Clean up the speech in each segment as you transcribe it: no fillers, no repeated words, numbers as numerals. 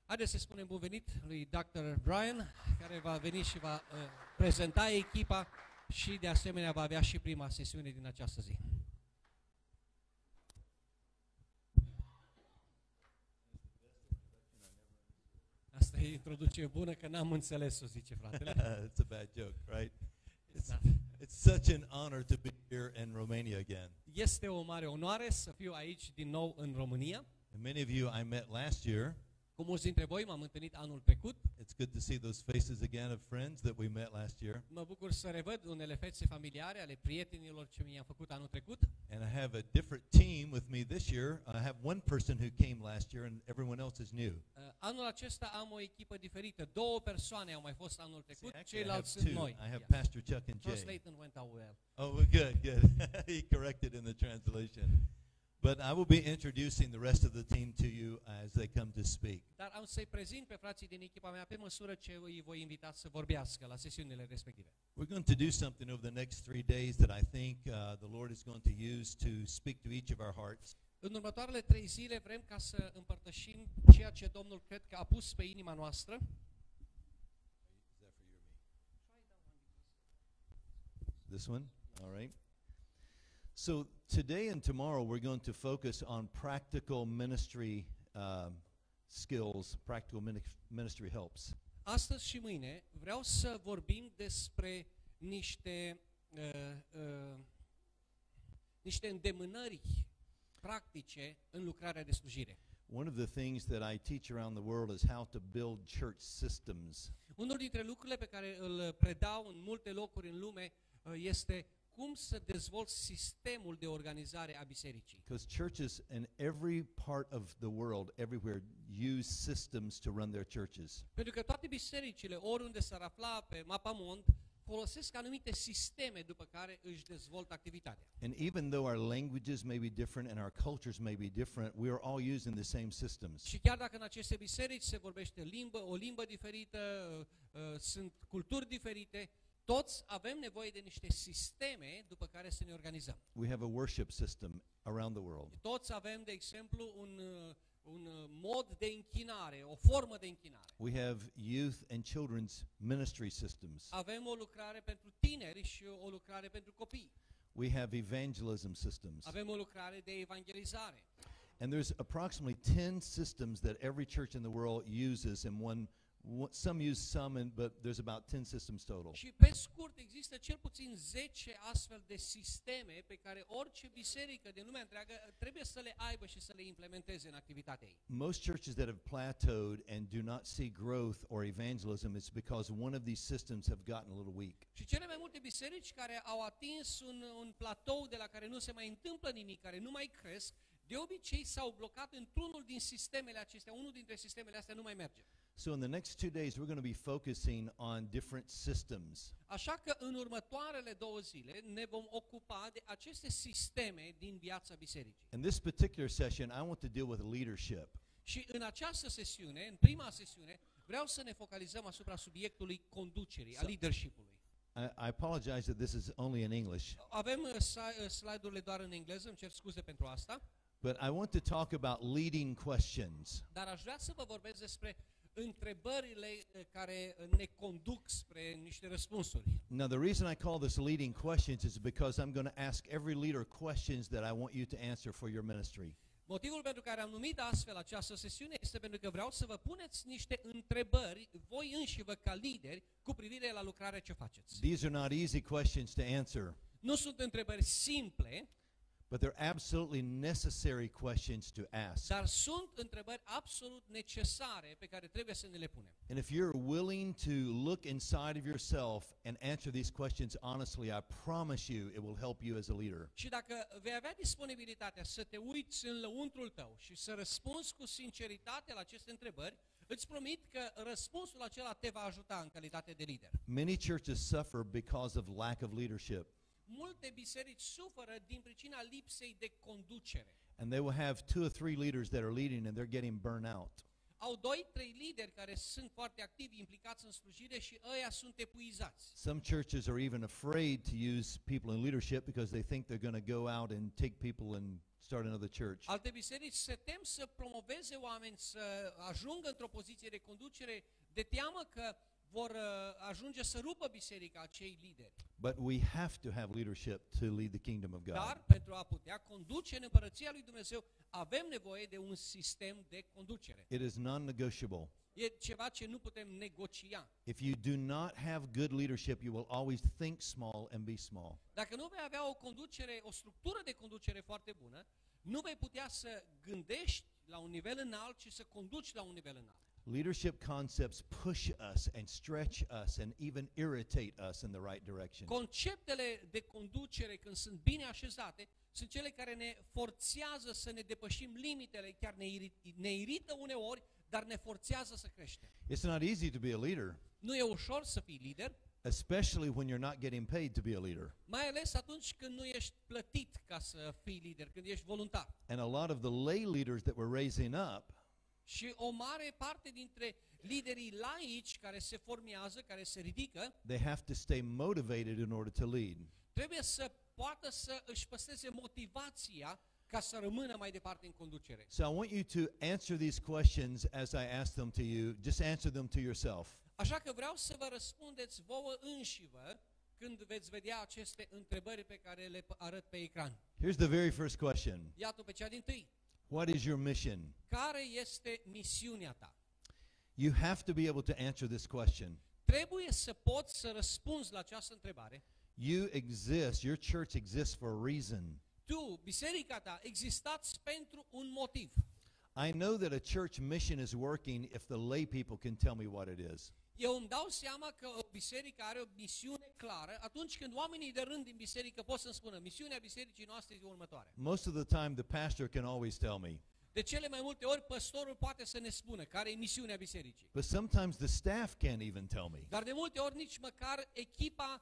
Haideți să spunem bun venit lui Dr. Bryan, care va veni și va prezenta echipa și de asemenea va avea și prima sesiune din această zi. Asta e introducere bună, că n-am înțeles-o, zice fratele. It's a bad joke, right? It's such an honor to be here in Romania again. Este o mare onoare să fiu aici din nou în România. And many of you I met last year. Cu mulți dintre voi m-am întâlnit anul trecut. It's good to see those faces again of friends that we met last year. Mă bucur să revăd unele fețe familiare ale prietenilor ce mi-am făcut anul trecut. And I have a different team with me this year. I have one person who came last year and everyone else is new. Anul acesta am o echipă diferită. Două persoane au mai fost anul trecut, See, ceilalți sunt noi. I have Pastor Chuck and Jay. Translating went out well. Oh, good, good. He corrected in the translation. But I will be introducing the rest of the team to you as they come to speak. Dar am să-i prezint pe frații din echipa mea pe măsură ce îi voi invita să vorbească la sesiunile respective. We're going to do something over the next 3 days that I think the Lord is going to use to speak to each of our hearts. În următoarele 3 zile vrem ca să împărtășim ceea ce Domnul cred că a pus pe inima noastră. This one? All right. So today and tomorrow we're going to focus on practical ministry skills, practical ministry helps. Astăzi și mâine vreau să vorbim despre niște îndemânări practice în lucrarea de slujire. One of the things that I teach around the world is how to build church systems. Unul dintre lucrurile pe care îl predau în multe locuri în lume este cum să dezvolți sistemul de organizare a bisericii. Because churches in every part of the world, everywhere, use systems to run their churches. Pentru că toate bisericile, oriunde s-ar afla pe mapamond, folosesc anumite sisteme după care își dezvoltă activitatea. And even though our languages may be different and our cultures may be different, we are all using the same systems. Și chiar dacă în aceste biserici se vorbește o limbă diferită, sunt culturi diferite, toți avem nevoie de niște sisteme după care să ne organizăm. We have a worship system around the world. Toți avem, de exemplu, un mod de închinare, o formă de închinare. We have youth and children's ministry systems. Avem o lucrare pentru tineri și o lucrare pentru copii. We have evangelism systems. Avem o lucrare de evangelizare. And there's approximately 10 systems that every church in the world uses in one. Some use some, but there's about 10 systems total. Și pe scurt există cel puțin 10 astfel de sisteme pe care orice biserică din lumea întreagă trebuie să le aibă și să le implementeze în activitatea ei. Most churches that have plateaued and do not see growth or evangelism, it's because one of these systems have gotten a little weak. Și cele mai multe biserici care au atins un platou de la care nu se mai întâmplă nimic, care nu mai cresc, de obicei s-au blocat într-unul din sistemele acestea, unul dintre sistemele astea nu mai merge. So in the next 2 days, we're going to be focusing on different systems. Așa că în următoarele 2 zile ne vom ocupa de aceste sisteme din viața bisericii. In this particular session, I want to deal with leadership. Și în această sesiune, în prima sesiune, vreau să ne focalizăm asupra subiectului conducerii, a leadership-ului. I apologize that this is only in English. Avem slide-urile doar în engleză, îmi cer scuze pentru asta. But I want to talk about leading questions. Dar aș vrea să vă vorbesc despre întrebările care ne conduc spre niște răspunsuri. Now, the reason I call this leading questions is because I'm going to ask every leader questions that I want you to answer for your ministry. Motivul pentru care am numit astfel această sesiune este pentru că vreau să vă puneți niște întrebări, voi înșivă ca lideri, cu privire la lucrarea ce faceți. These are not easy questions to answer. Nu sunt întrebări simple, but they're absolutely necessary questions to ask. Dar sunt întrebări absolut necesare pe care trebuie să ne le punem. And if you're willing to look inside of yourself and answer these questions honestly, I promise you it will help you as a leader. Și dacă vei avea disponibilitatea să te uiți în lăuntrul tău și să răspunzi cu sinceritate la aceste întrebări, îți promit că răspunsul acela te va ajuta în calitate de lider. Many churches suffer because of lack of leadership. Multe biserici suferă din pricina lipsei de conducere. And they will have 2 or 3 leaders that are leading and they're getting burnt out. Au 2-3 lideri care sunt foarte activi, implicați în slujire și ăia sunt epuizați. Some churches are even afraid to use people in leadership because they think they're going to go out and take people and start another church. Alte biserici se tem să promoveze oameni, să ajungă într-o poziție de conducere, de teamă că vor ajunge să rupă biserica acei lideri. But we have to have leadership to lead the kingdom of God. Dar pentru a putea conduce în împărăția lui Dumnezeu, avem nevoie de un sistem de conducere. It is non-negotiable. E ceva ce nu putem negocia. If you do not have good leadership, you will always think small and be small. Dacă nu vei avea o conducere, o structură de conducere foarte bună, nu vei putea să gândești la un nivel înalt și să conduci la un nivel înalt. Leadership concepts push us and stretch us and even irritate us in the right direction. Conceptele de conducere, când sunt bine așezate, sunt cele care ne forțează să ne depășim limitele, chiar ne irită uneori, dar ne forțează să creștem. It's not easy to be a leader, Nu e ușor să fii lider, especially when you're not getting paid to be a leader. mai ales atunci când nu ești plătit ca să fii lider, când ești voluntar. And a lot of the lay leaders that we're raising up, Și o mare parte dintre liderii laici care se formează, care se ridică, they have to stay motivated in order to lead. trebuie să poată să își păstreze motivația ca să rămână mai departe în conducere. So I want you to answer these questions as I ask them to you. Just answer them to yourself. Așa că vreau să vă răspundeți vouă înșivă când veți vedea aceste întrebări pe care le arăt pe ecran. Here's the very first question. Iată pe cea dintâi. What is your mission? Care este misiunea ta? You have to be able to answer this question. Trebuie să poți să răspunzi la această întrebare. You exist, your church exists for a reason. Tu, biserica ta, existați pentru un motiv. I know that a church mission is working if the lay people can tell me what it is. Eu îmi dau seama că o biserică are o misiune clară atunci când oamenii de rând din biserică pot să-mi spună misiunea bisericii noastre este următoarea. Most of the time the pastor can always tell me. De cele mai multe ori păstorul poate să ne spună care e misiunea bisericii. But sometimes the staff can't even tell me. Dar de multe ori nici măcar echipa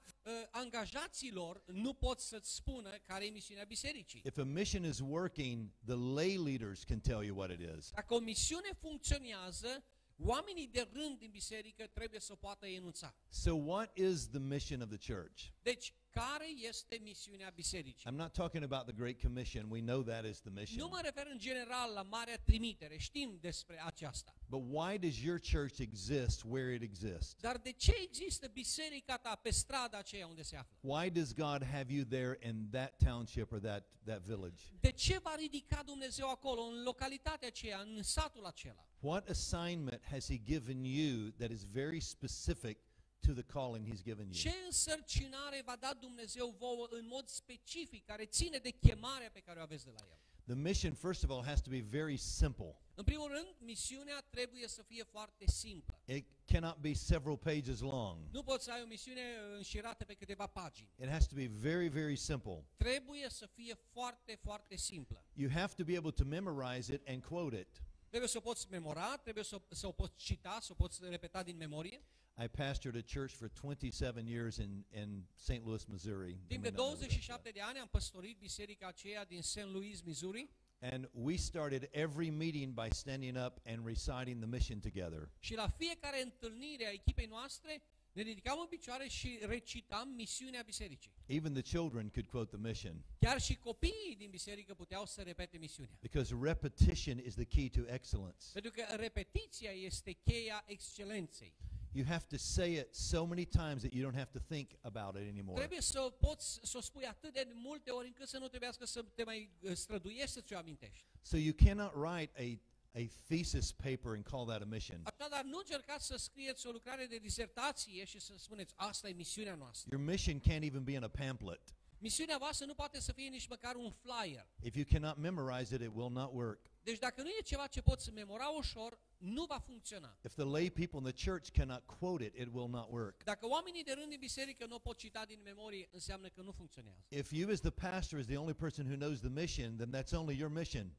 angajaților nu pot să-ți spună care e misiunea bisericii. If a mission is working, the lay leaders can tell you what it is. Dacă o misiune funcționează, oamenii de rând din biserică trebuie să o poată enunța. So what is the mission of the church? Deci, care este misiunea bisericii? I'm not talking about the Great Commission. We know that is the Nu mission. mă refer în general la Marea Trimitere, știm despre aceasta. But why does your church exist where it exists? Dar de ce există biserica ta pe strada aceea unde se află? Why does God have you there in that township or that village? De ce v-a ridicat Dumnezeu acolo, în localitatea aceea, în satul acela? What assignment has He given you that is very specific to the calling He's given you? Ce însărcinare v-a dat Dumnezeu vouă în mod specific, care ține de chemarea pe care o aveți de la El? The mission, first of all, has to be very simple. În primul rând, misiunea trebuie să fie foarte simplă. It cannot be several pages long. Nu poți să ai o misiune înșirată pe câteva pagini. It has to be very, very simple. Trebuie să fie foarte, foarte simplă. You have to be able to memorize it and quote it. Trebuie să o poți memora, trebuie să o poți cita, să o poți repeta din memorie. I pastored a church for 27 years in St. Louis, Missouri. Timp de 27 de ani am păstorit biserica aceea din St. Louis, Missouri. And we started every meeting by standing up and reciting the mission together. Și la fiecare întâlnire a echipei noastre ne ridicam în picioare și recitam misiunea bisericii. Even the children could quote the mission. Chiar și copiii din biserică puteau să repete misiunea. Because repetition is the key to excellence. Pentru că repetiția este cheia excelenței. You have to say it so many times that you don't have to think about it anymore. Trebuie să poți să o spui atât de multe ori încât să nu trebuiască să te mai străduiești să ți-o amintești. So you cannot write a thesis paper and call that a mission. Așadar, nu încercați să scrieți o lucrare de disertație și să spuneți, asta e misiunea noastră. Your mission can't even be in a pamphlet. Misiunea voastră nu poate să fie nici măcar un flyer. If you cannot memorize it, it will not work. Deci dacă nu e ceva ce poți memora ușor, nu va funcționa. If the lay people in the church cannot quote it, it will not work. Dacă oamenii de rând din biserică nu o pot cita din memorie, înseamnă că nu funcționează. If you as the pastor is the only person who knows the mission, then that's only your mission.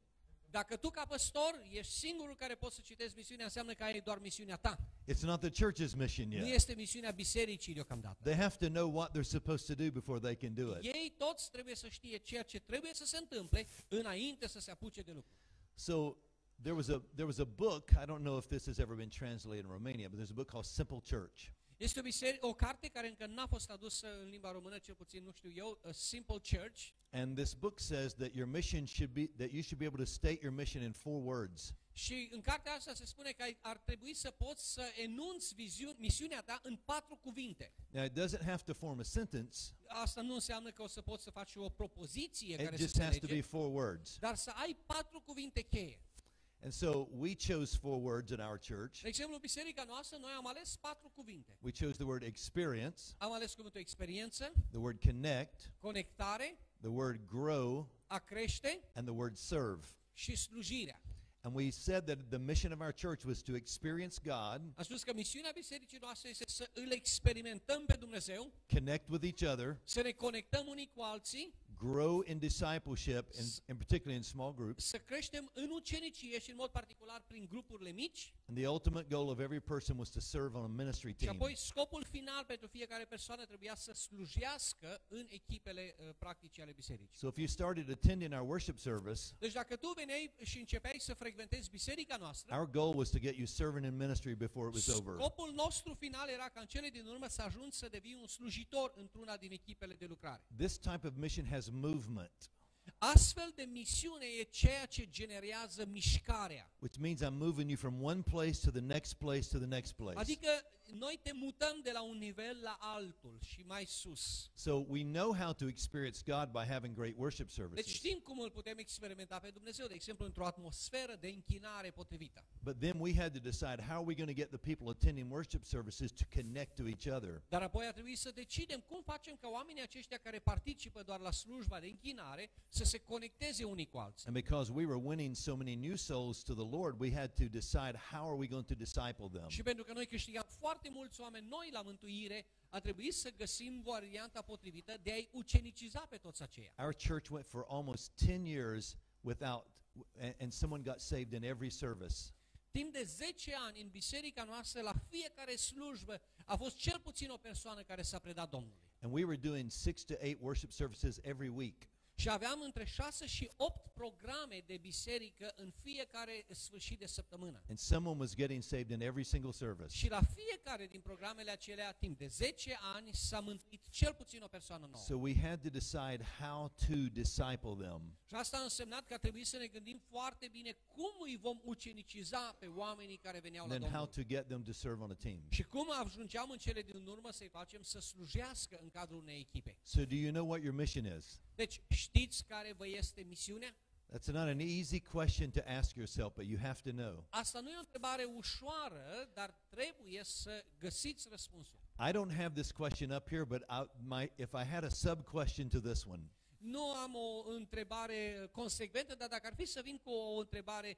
Dacă tu ca păstor ești singurul care poți să citești misiunea, înseamnă că ai doar misiunea ta. It's not the church's mission Nu yet. este misiunea bisericii deocamdată. They have to know what they're supposed to do before they can do it. Ei toți trebuie să știe ceea ce trebuie să se întâmple înainte să se apuce de lucru. So there was a book, I don't know if this has ever been translated in Romania, but there's a book called Simple Church. Este o carte care încă n-a fost tradusă în limba română, cel puțin nu știu eu, A Simple Church. And this book says that your mission should be, that you should be able to state your mission in 4 words. Și în cartea asta se spune că ar trebui să poți să enunți misiunea ta în 4 cuvinte. Now, it doesn't have to form a sentence. Asta nu înseamnă că o să poți să faci o propoziție care It să just se has to be lege, 4 words. dar să ai 4 cuvinte cheie. And so we chose 4 words at our church. De exemplu, biserica noastră, noi am ales 4 cuvinte. We chose the word experience, Am ales cuvântul experiență, the word connect, conectare, the word grow, a crește and the word serve. și slujirea. And we said that the mission of our church was to experience God, Am spus că misiunea bisericii noastre este să îl experimentăm pe Dumnezeu, connect with each other, să ne conectăm unii cu alții, grow in discipleship, in particularly in small groups. să creștem în ucenicie și în mod particular prin grupurile mici. And the ultimate goal of every person was to serve on a ministry Și team. apoi scopul final pentru fiecare persoană trebuia să slujească în echipele practice ale bisericii. So if you started attending our worship service, Deci dacă tu veneai și începeai să frecventezi biserica noastră, our goal was to get you serving in ministry before it was over. scopul nostru final era ca în cele din urmă să ajungi să devii un slujitor într-una din echipele de lucrare. This type of mission has movement, Astfel de misiune e ceea ce generează mișcarea. which means I'm moving you from one place to the next place to the next place. Adică noi te mutăm de la un nivel la altul și mai sus. So we know how to experience God by having great worship Deci services. știm cum îl putem experimenta pe Dumnezeu, de exemplu, într-o atmosferă de închinare potrivită. But then we had to decide how are we going to get the people attending worship services to connect to each other. Dar apoi a trebuit să decidem cum facem ca oamenii aceștia care participă doar la slujba de închinare să se conecteze unii cu alții. And because we were winning so many new souls to the Lord, we had to decide how are we going to disciple them. Și pentru că noi câștigam foarte mulți oameni noi la mântuire, a trebuit să găsim varianta potrivită de a-i uceniciza pe toți aceia. Our church went for almost 10 years without, and someone got saved in every service. Timp de 10 ani în biserica noastră, la fiecare slujbă, a fost cel puțin o persoană care s-a predat Domnului. And we were doing 6 to 8 worship services every week. Și aveam între 6 și 8 programe de biserică în fiecare sfârșit de săptămână. And someone was getting saved in every single service. Și la fiecare din programele acelea, timp de 10 ani, s-a mântuit cel puțin o persoană nouă. So we had to decide how to disciple them. Și asta a însemnat că a trebuit să ne gândim foarte bine cum îi vom uceniciza pe oamenii care veneau And la then how Domnul. to get them to serve on a team. Și cum ajungeam în cele din urmă să-i facem să slujească în cadrul unei echipe. So do you know what your mission is? Deci știți care vă este misiunea? That's not an easy question to ask yourself, but you have to know. Asta nu e o întrebare ușoară, dar trebuie să găsiți răspunsul. I don't have this question up here, but if I had a sub-question to this one, Nu am o întrebare consecventă, dar dacă ar fi să vin cu o întrebare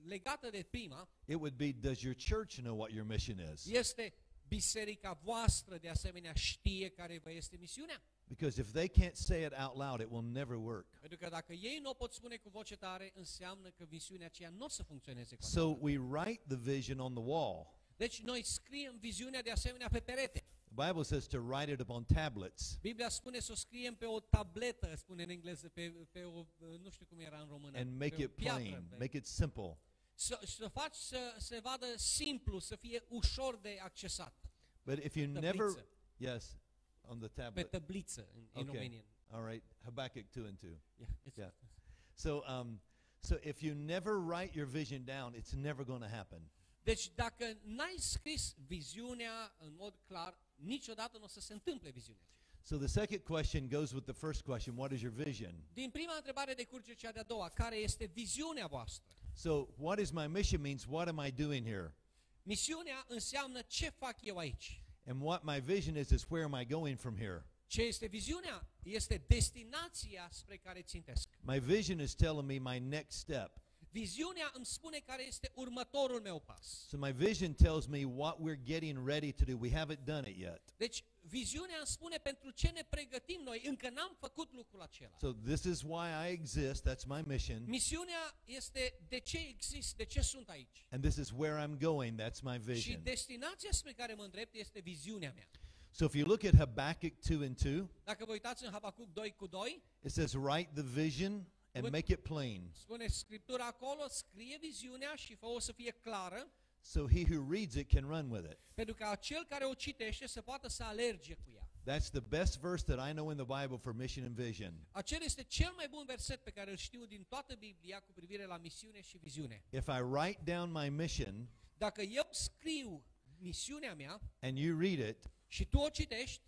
legată de prima, it would be, does your church know what your mission is? este biserica voastră de asemenea știe care vă este misiunea? Because if they can't say it out loud, it will never work. Pentru că dacă ei nu o pot spune cu voce tare, înseamnă că misiunea aceea nu o să funcționeze cu So adevărat. we write the vision on the wall. Deci noi scriem viziunea de asemenea pe perete. The Bible says to write it upon tablets. Biblia spune să o scriem pe o tabletă, spune în engleză, pe o, nu știu cum era în română, And pe make o it piatră, plain, pe- make it simple. să faci să se vadă simplu, să fie ușor de accesat. But if you Tabliță. never, yes, on the Pe tablet. tăbliță, în Romanian. All right, Habakkuk 2 and 2. Yeah, Yeah. So if you never write your vision down, it's never going to happen. Deci dacă n-ai scris viziunea în mod clar, niciodată nu o să se întâmple viziunea. So the second question goes with the first question, what is your vision? Din prima întrebare decurge cea de-a doua, care este viziunea voastră? So what is my mission means what am I doing here? Misiunea înseamnă ce fac eu aici. And what my vision is where am I going from here? Ce este viziunea? Este destinația spre care țintesc. My vision is telling me my next step. Viziunea îmi spune care este următorul meu pas. So my vision tells me what we're getting ready to do. We haven't done it yet. Deci, viziunea îmi spune pentru ce ne pregătim noi. Încă n-am făcut lucrul acela. So this is why I exist. That's my mission. Misiunea este de ce exist, de ce sunt aici. And this is where I'm going. That's my Și vision. destinația spre care mă îndrept este viziunea mea. So if you look at Habakkuk 2 and 2, Dacă vă uitați în Habacuc 2:2, it says write the vision and What- make it plain. spune Scriptura acolo, scrie viziunea și fă-o să fie clară. so he who reads it can run with it. pentru ca cel care o citește să poată să alerge cu ea. That's the best verse that I know in the Bible for mission and vision. Acel este cel mai bun verset pe care îl știu din toată Biblia cu privire la misiune și viziune. If I write down my mission Dacă eu scriu misiunea mea and you read it, și tu o citești,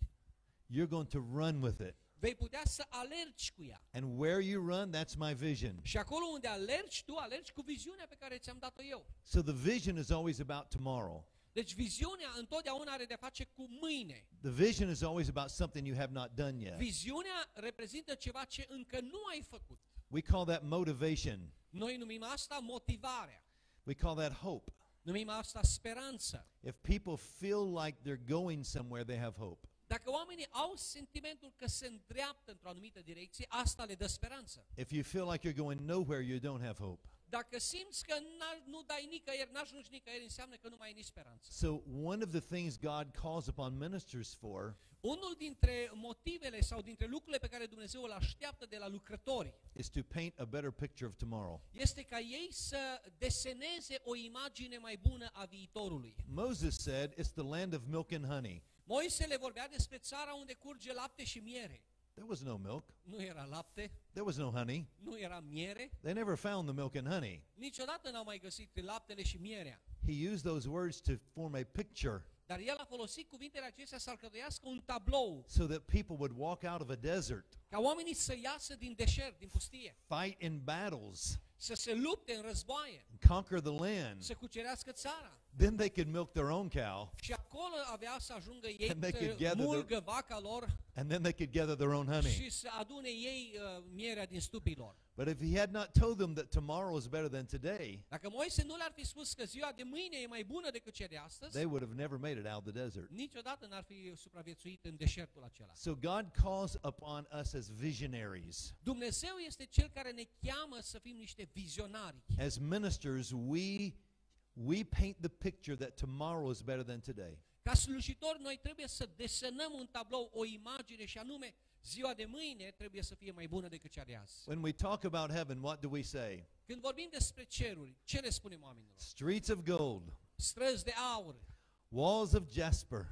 you're going to run with it. vei putea să alergi cu ea. And where you run, that's my vision. Și acolo unde alergi, tu alergi cu viziunea pe care ți-am dat-o eu. So the vision is always about tomorrow. Deci viziunea întotdeauna are de-a face cu mâine. The vision is always about something you have not done yet. Viziunea reprezintă ceva ce încă nu ai făcut. We call that motivation. Noi numim asta motivarea. We call that hope. Numim asta speranță. If people feel like they're going somewhere, they have hope. Dacă oamenii au sentimentul că se îndreaptă într-o anumită direcție, asta le dă speranță. If you feel like you're going nowhere, you don't have hope. Dacă simți că nu dai nicăieri, n-ajungi nicăieri, înseamnă că nu mai ai nici speranță. So one of the things God calls upon ministers for Unul dintre motivele sau dintre lucrurile pe care Dumnezeu îl așteaptă de la lucrători is to paint a better picture of tomorrow. este ca ei să deseneze o imagine mai bună a viitorului. Moses said, it's the land of milk and honey. Moise le vorbea despre țara unde curge lapte și miere. There was no milk. Nu era lapte, There was no honey. nu era miere. They never found the milk and honey. Niciodată n-au mai găsit laptele și mierea. He used those words to form a picture Dar el a folosit cuvintele acestea să alcătuiască un tablou, so that people would walk out of a desert, ca oamenii să iasă din deșert, din pustie, fight in battles, să se lupte în războaie, conquer the land. să cucerească țara. Then they could milk their own cow, Și acolo avea să ajungă ei And they could să gather mulgă vaca lor and then they could gather their own honey. și să adune ei mierea din stupii lor. But if he had not told them that tomorrow is better than today, Dacă Moise nu le-ar fi spus că ziua de mâine e mai bună decât cea de astăzi, they would have never made it out of the desert. niciodată n-ar fi supraviețuit în deșertul acela. So God calls upon us as visionaries. Dumnezeu este Cel care ne cheamă să fim niște vizionari. As ministers, we paint the picture that tomorrow is better than today. Ca slujitori, noi trebuie să desenăm un tablou, o imagine, și anume, ziua de mâine trebuie să fie mai bună decât cea de azi. When we talk about heaven, what do we say? Când vorbim despre ceruri, ce le spunem oamenilor? Streets of gold, Străzi de aur, walls of jasper,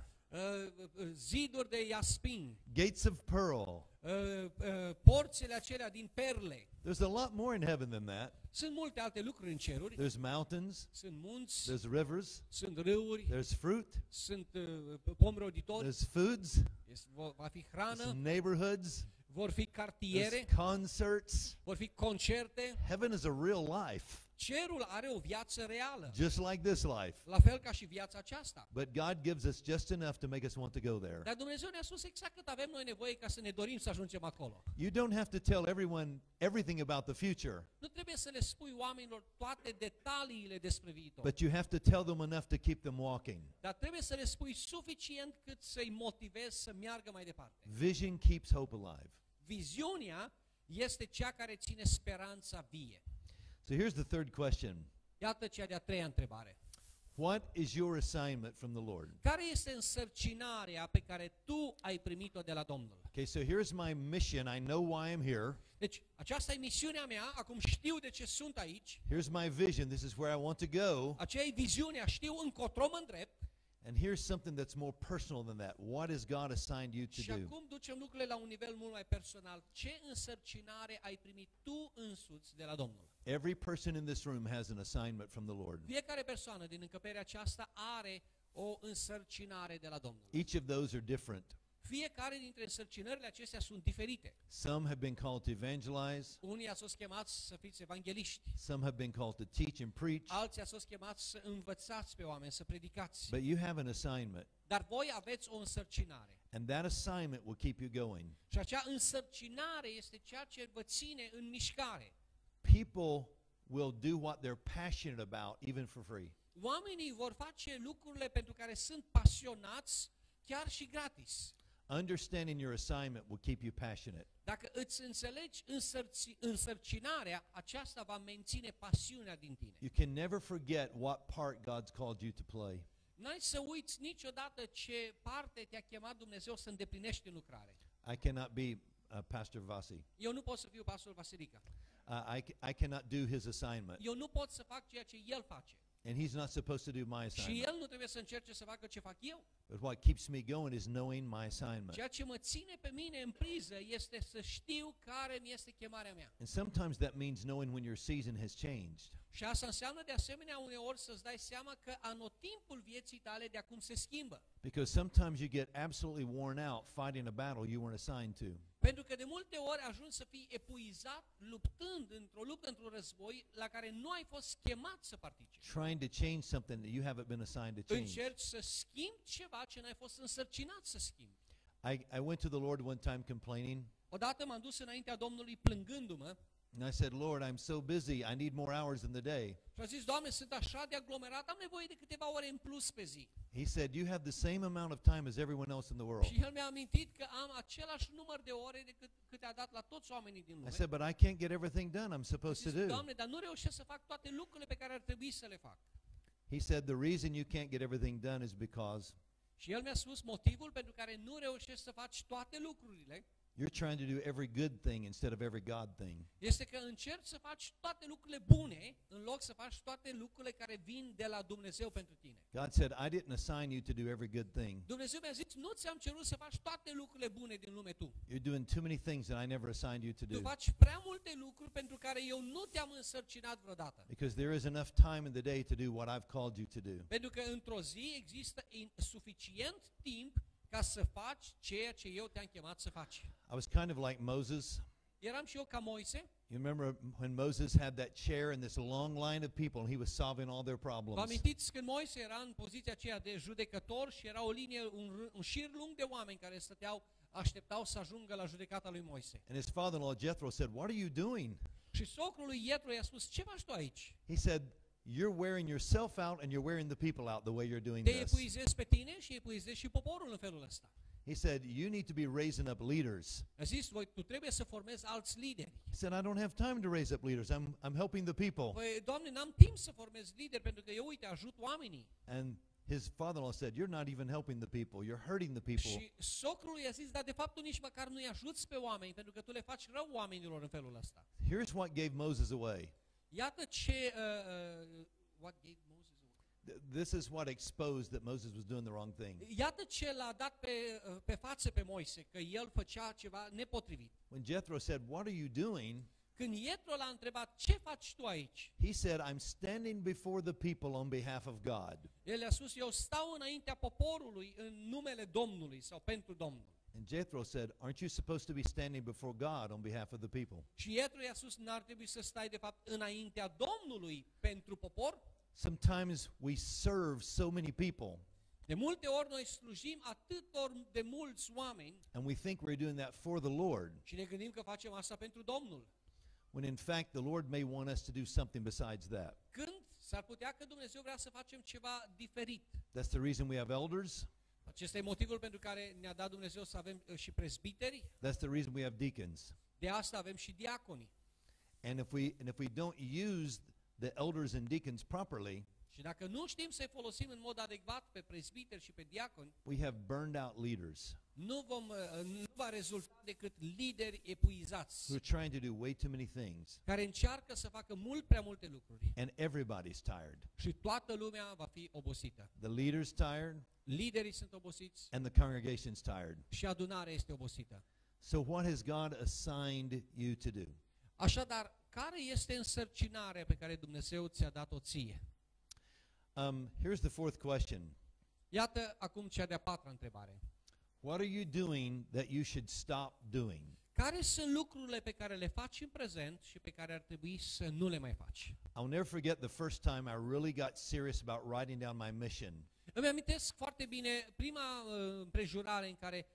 ziduri de iaspin, gates of pearl. porțile acelea din perle. There's a lot more in heaven than that. Sunt multe alte lucruri în ceruri. There's mountains, Sunt munți, there's rivers, sunt râuri, there's fruit, sunt pomi roditori, there's foods, va fi there's hrană, neighborhoods, vor fi cartiere, there's concerts. vor fi concerte. Heaven is a real life, Cerul are o viață reală, just like this life. la fel ca și viața aceasta. But God gives us just enough to make us want to go there. Dar Dumnezeu ne-a spus exact cât avem noi nevoie ca să ne dorim să ajungem acolo. You don't have to tell everyone everything about the future, Nu trebuie să le spui oamenilor toate detaliile despre viitor, but you have to tell them enough to keep them walking. dar trebuie să le spui suficient cât să-i motivezi să meargă mai departe. Vision keeps hope alive. Viziunea este cea care ține speranța vie. So here's the third question. Iată cea de-a treia întrebare. What is your assignment from the Lord? Care este însărcinarea pe care tu ai primit-o de la Domnul? Okay, so here's my mission. I know why I'm here. Deci, aceasta e misiunea mea, acum știu de ce sunt aici, Here's my vision. This is where I want to go. aceea e viziunea, știu încotro mă îndrept. And here's something that's more personal than that. What has God assigned you Și to do? acum ducem lucrurile la un nivel mult mai personal. Ce însărcinare ai primit tu însuți de la Domnul? Every person in this room has an assignment from the Lord. Fiecare persoană din încăperea aceasta are o însărcinare de la Domnul. Each of those are different. Fiecare dintre însărcinările acestea sunt diferite. Some have been called to evangelize. Unii ați fost chemați să fiți evangeliști. Some have been called to teach and preach. Alții ați fost chemați să învățați pe oameni, să predicați. But you have an assignment. Dar voi aveți o însărcinare. And that assignment will keep you going. Și acea însărcinare este ceea ce vă ține în mișcare. People will do what they're passionate about even for free. Oamenii vor face lucrurile pentru care sunt pasionați chiar și gratis. Understanding your assignment will keep you passionate. Dacă îți înțelegi însărcinarea, aceasta va menține pasiunea din tine. You can never forget what part God's called you to play. N-ai să uiți niciodată ce parte te-a chemat Dumnezeu să îndeplinești în lucrare. I cannot be Pastor Vasi. Eu nu pot să fiu pastor Vasilica. I cannot do his assignment. Eu nu pot să fac ceea ce el face. And he's not supposed to do my Și assignment. el nu trebuie să încerce să facă ce fac eu. But what keeps me going is knowing my assignment. Ceea ce mă ține pe mine în priză este să știu care mi este chemarea mea. And sometimes that means knowing when your season has changed. Și asta înseamnă de asemenea uneori să-ți dai seama că anotimpul vieții tale de acum se schimbă. Because sometimes you get absolutely worn out fighting a battle you weren't assigned to. Pentru că de multe ori ajungi să fii epuizat luptând într-o luptă, într-un război la care nu ai fost chemat să participi. Trying to change something that you haven't been assigned to change. Încerci să schimbi ceva ce n-ai fost însărcinat să schimbi. I went to the Lord one time complaining. Odată m-am dus înaintea Domnului plângându-mă And I said, Lord, I'm so busy. I need more hours in the day. și am zis, Doamne, sunt așa de aglomerat, am nevoie de câteva ore în plus pe zi. He said, you have the same amount of time as everyone else in the world. Și el mi-a amintit că am același număr de ore decât câte a dat la toți oamenii din I lume. said, but I can't get everything done I'm supposed to Zis, do. Doamne, dar nu reușesc să fac toate lucrurile pe care ar trebui să le fac. He said, the reason you can't get everything done is because Și el mi-a spus motivul pentru care nu reușești să faci toate lucrurile you're trying to do every good thing instead of every God thing. este că încerci să faci toate lucrurile bune în loc să faci toate lucrurile care vin de la Dumnezeu pentru tine. God said, I didn't assign you to do every good thing. Dumnezeu mi-a zis, nu ți-am cerut să faci toate lucrurile bune din lume tu. You're doing too many things that I never assigned you to Tu do. faci prea multe lucruri pentru care eu nu te-am însărcinat vreodată. Because there is enough time in the day to do what I've called you to do. Pentru că într-o zi există suficient timp ca să faci ceea ce eu te-am chemat să faci. I was kind of like Moses. Eram și eu ca Moise. You remember when Moses had that chair and this long line of people and he was solving all their Vă problems. amintiți când Moise era în poziția aceea de judecător și era o linie, un șir lung de oameni care stăteau, așteptau să ajungă la judecata lui Moise. And his father-in-law Jethro said, what are you doing? Și socrul lui Ietro i-a spus, ce faci tu aici? He said, you're wearing yourself out and you're wearing the people out the way you're doing Te this. epuizezi pe tine și epuizezi și poporul în felul ăsta. He said, you need to be raising up leaders. A zis, tu trebuie să formezi alți lideri. He said, I don't have time to raise up leaders. I'm helping the people. Păi, Doamne, n-am timp să formez lideri pentru că eu, uite, ajut oamenii. And his father-in-law said, you're not even helping the people. You're hurting the people. Și socrul i-a zis, dar de fapt tu nici măcar nu-i ajuți pe oameni, pentru că tu le faci rău oamenilor în felul ăsta. Here's what gave Moses away. Iată ce... what gave Moses away? This is what exposed that Moses was doing the wrong thing. Iată ce l-a dat pe față pe Moise, că el făcea ceva nepotrivit. When Jethro said, what are you doing? Când Ietro l-a întrebat, ce faci tu aici? He said, I'm standing before the people on behalf of God. El le-a spus, eu stau înaintea poporului în numele Domnului sau pentru Domnul. And Jethro said, aren't you supposed to be standing before God on behalf of the people? Și Ietro i-a spus, n-ar trebui să stai de fapt înaintea Domnului pentru popor? Sometimes we serve so many people De multe ori noi slujim atâtor de mulți oameni and we think we're doing that for the Lord, și ne gândim că facem asta pentru Domnul. when in fact the Lord may want us to do something besides that. Când s-ar putea că Dumnezeu vrea să facem ceva diferit. That's the reason we have elders. Acesta e motivul pentru care ne-a dat Dumnezeu să avem și prezbiteri. That's the reason we have deacons. De asta avem și diaconi. And if we don't use the elders and deacons properly, Și dacă nu știm să-i folosim în mod adecvat pe prezbiteri și pe diaconi, we have burned out leaders nu va rezulta decât lideri epuizați, who are trying to do way too many things. care încearcă să facă mult prea multe lucruri. And everybody's tired. Și toată lumea va fi obosită. The leader's tired Liderii sunt obosiți and the congregation's tired. și adunarea este obosită. So what has God assigned you to do? Așadar, care este însărcinarea pe care Dumnezeu ți-a dat-o ție? Here's the fourth question. Iată acum cea de-a patra întrebare. What are you doing that you should stop doing? Care sunt lucrurile pe care le faci în prezent și pe care ar trebui să nu le mai faci? I'll never forget the first time I really got serious about writing down my mission. Îmi amintesc foarte bine prima împrejurare în care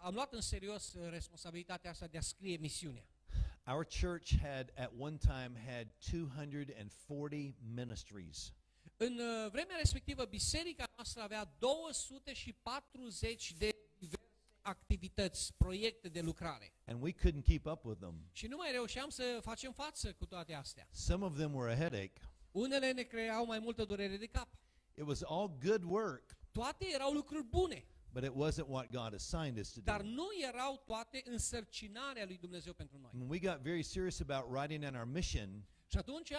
am luat în serios responsabilitatea asta de a scrie misiunea. Our church at one time had 240 ministries. În vremea respectivă, biserica noastră avea 240 de diverse activități, proiecte de lucrare. And we couldn't keep up with them. Și nu mai reușeam să facem față cu toate astea. Some of them were a headache. Unele ne creau mai multă durere de cap. It was all good work, Toate erau lucruri bune, but it wasn't what God assigned us to do. dar nu erau toate însărcinarea lui Dumnezeu pentru noi. When we got very serious about writing down our mission, Și atunci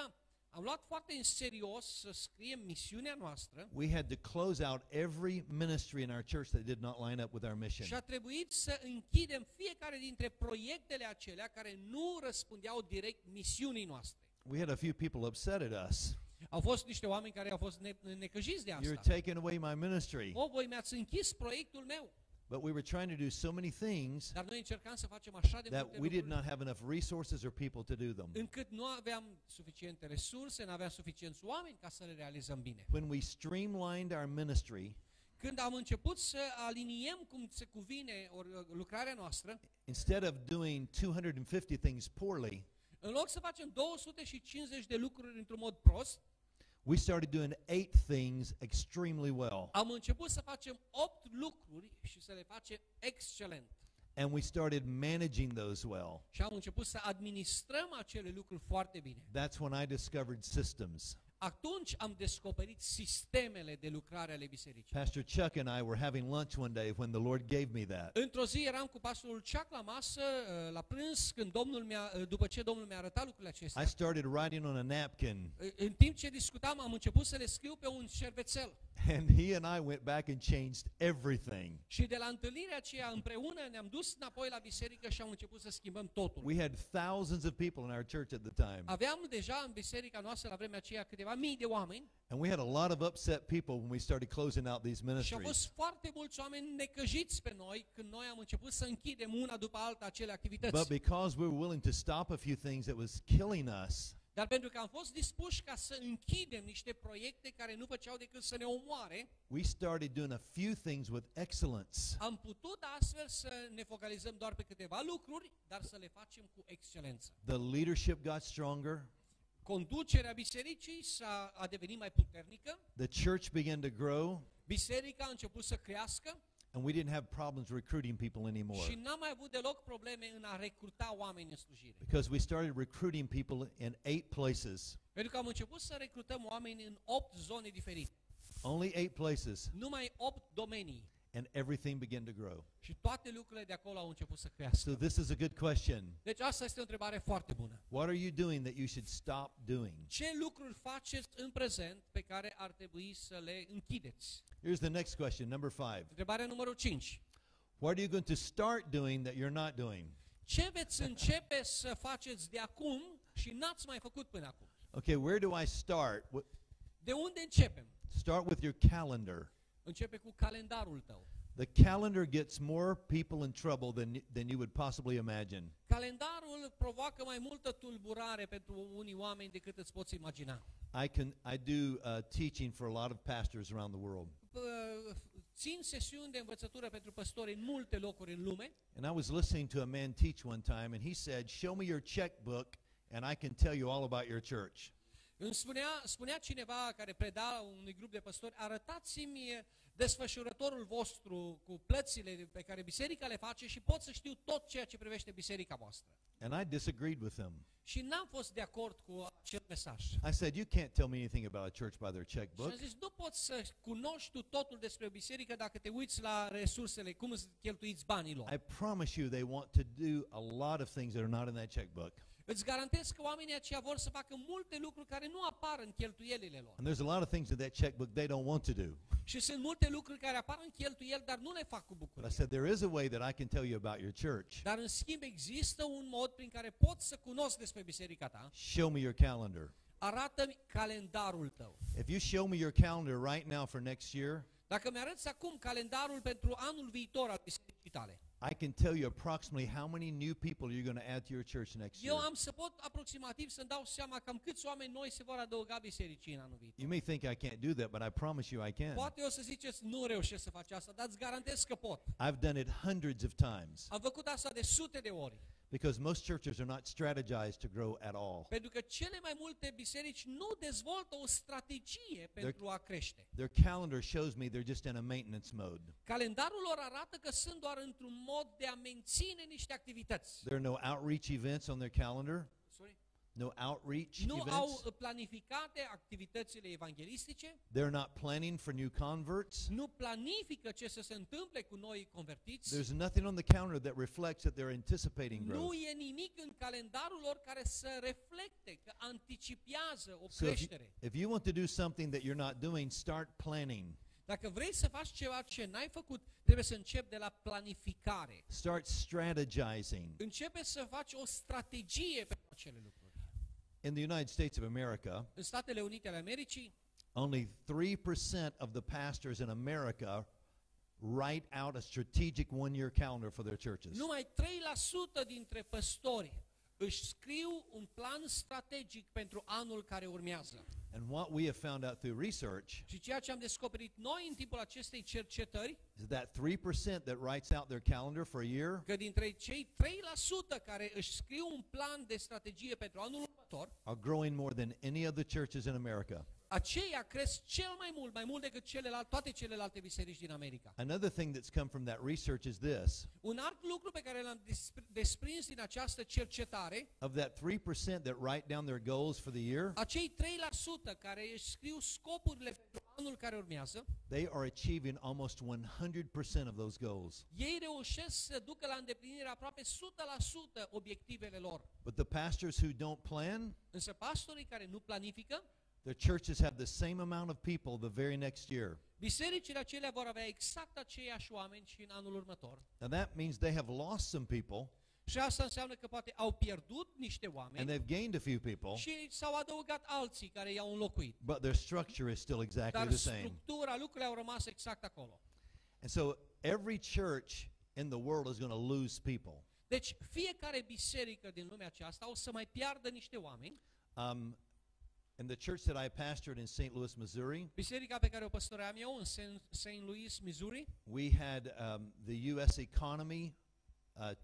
Am luat foarte în serios să scriem misiunea noastră. We had to close out every ministry in our church that did not line up with our mission. Și a trebuit să închidem fiecare dintre proiectele acelea care nu răspundeau direct misiunii noastre. We had a few people upset at us. Au fost niște oameni care au fost necăjiți de You're asta. taking away my ministry. Voi mi-ați închis proiectul meu. But we were trying to do so many things Dar noi încercam să facem așa de that multe we did lucruri, not have enough resources or people to do them. încât nu aveam suficiente resurse, nu aveam suficienți oameni ca să le realizăm bine. When we streamlined our ministry, Când am început să aliniem cum se cuvine lucrarea noastră, instead of doing 250 things poorly, în loc să facem 250 de lucruri într-un mod prost, we started doing 8 things extremely well. am început să facem 8 lucruri și să le facem excelent. And we started managing those well. Și am început să administrăm acele lucruri foarte bine. That's when I discovered systems. Atunci am descoperit sistemele de lucrare ale bisericii. Pastor Chuck and I were having lunch one day when the Lord gave me that. Într-o zi eram cu pastorul Chuck la masă, la prânz, când după ce Domnul mi-a arătat lucrurile acestea. I started writing on a napkin, În timp ce discutam, am început să le scriu pe un șervețel. and he and I went back and changed everything. Și de la întâlnirea aceea împreună ne-am dus înapoi la biserică și am început să schimbăm totul. We had thousands of people in our church at the time. Aveam deja în biserica noastră la vremea aceea câteva mii de oameni. And we had a lot of upset people when we started closing out these Și au ministries. fost foarte mulți oameni necăjiți pe noi când noi am început să închidem una după alta acele activități. But because we were willing to stop a few things that was killing us, Dar pentru că am fost dispuși ca să închidem niște proiecte care nu făceau decât să ne omoare, we started doing a few things with excellence. am putut astfel să ne focalizăm doar pe câteva lucruri, dar să le facem cu excelență. The leadership got stronger. Conducerea bisericii a devenit mai puternică, The church began to grow, biserica a început să crească and we didn't have problems recruiting people anymore. și n-am mai avut deloc probleme în a recruta oameni în slujire. Because we started recruiting people in 8 places. Pentru că am început să recrutăm oameni în 8 zone diferite. Only 8 places, Numai 8 domenii. and everything began to grow. Și toate lucrurile de acolo au început să So crească. this is a good question. Deci asta este o întrebare foarte bună. What are you doing that you should stop doing? Ce lucruri faceți în prezent pe care ar trebui să le închideți? Here's the next question, number 5. Întrebarea numărul 5. What are you going to start doing that you're not doing? Ce veți începe să faceți de acum și n-ați mai făcut până acum? Okay, where do I start? De unde începem? Start with your calendar. Începe cu calendarul tău. The calendar gets more people in trouble than you would possibly imagine. Calendarul provoacă mai multă tulburare pentru unii oameni decât îți poți imagina. I do teaching for a lot of pastors around the world. Țin sesiuni de învățătură pentru păstori în multe locuri în lume. And I was listening to a man teach one time, and he said, "Show me your checkbook, and I can tell you all about your church." Îmi spunea cineva care preda unui grup de păstori, arătați-mi desfășurătorul vostru cu plățile pe care biserica le face și pot să știu tot ceea ce privește biserica voastră. And I disagreed with him. Și n-am fost de acord cu acel mesaj. I said, "You can't tell me anything about a church by their Și checkbook." am zis, nu poți să cunoști tu totul despre o biserică dacă te uiți la resursele, cum îți cheltuiți banii lor. I promise you they want to do a lot of things that are not in that checkbook. Îți garantez că oamenii aceia vor să facă multe lucruri care nu apar în cheltuielile lor. And there's a lot of things in that checkbook they don't want to do. Și sunt multe lucruri care apar în cheltuieli, dar nu le fac cu But I bucurie. said, there is a way that I can tell you about your church. Dar în schimb există un mod prin care poți să cunoști despre biserica ta. Show me your calendar. Arată-mi calendarul tău. If you show me your calendar right now for next year, Dacă mi-arăți acum calendarul pentru anul viitor al bisericii tale, I can tell you approximately how many new people you're going to add to your church next eu year. am să pot aproximativ să-mi dau seama cam câți oameni noi se vor adăuga bisericii în anul viitor. You may think I can't do that, but I promise you I can. Poate o să ziceți, nu reușesc să fac asta, dar îți garantez că pot. I've done it hundreds of times Am făcut asta de sute de ori. because most churches are not strategized to grow at all. Pentru că cele mai multe biserici nu dezvoltă o strategie pentru a crește. Their calendar shows me they're just in a maintenance mode. Calendarul lor arată că sunt doar într-un mod de a menține niște activități. There are no outreach events on their calendar. Sorry? no outreach nu events. au planificate activitățile evanghelistice, They're not planning for new converts. nu planifică ce să se întâmple cu noi convertiți. There's nothing on the calendar that reflects that they're anticipating Nu growth. e nimic în calendarul lor care să reflecte, că anticipează o So creștere. if you want to do something that you're not doing, start planning. Dacă vrei să faci ceva ce n-ai făcut, trebuie să începi de la planificare. Start strategizing. Începe să faci o strategie pentru acele lucruri. In the United States of America, În Statele Unite ale Americii, only 3% of the pastors in America write out a strategic one-year calendar for their churches. numai 3% dintre păstori își scriu un plan strategic pentru anul care urmează. And what we have found out through research Și ceea ce am descoperit noi în timpul acestei cercetări, is that 3% that writes out their calendar for a year că dintre cei 3% care își scriu un plan de strategie pentru anul următor, are growing more than any other churches in America. aceia cresc cel mai mult decât toate celelalte biserici din America. Another thing that's come from that research is this. Un alt lucru pe care l-am desprins din această cercetare, Of that 3% that write down their goals for the year, acei 3% care își scriu scopurile pentru anul care urmează, they are achieving almost 100% of those goals. ei reușesc să ducă la îndeplinire aproape 100% obiectivele lor. But the pastors who don't plan, Însă pastorii care nu planifică, their churches have the same amount of people the very next year. bisericile acelea vor avea exact aceiași oameni și în anul următor. Now that means they have lost some people Și asta înseamnă că poate au pierdut niște and oameni they've gained a few people, și s-au adăugat alții care i-au înlocuit. but their structure is still exactly Dar the same. structura, lucrurile au rămas exact acolo. And so every church in the world is going to lose people. Deci fiecare biserică din lumea aceasta o să mai piardă niște oameni. In the church that I pastored in St. Louis, Missouri, Biserica pe care o păstoream eu în St. Louis, Missouri, we had the U.S. economy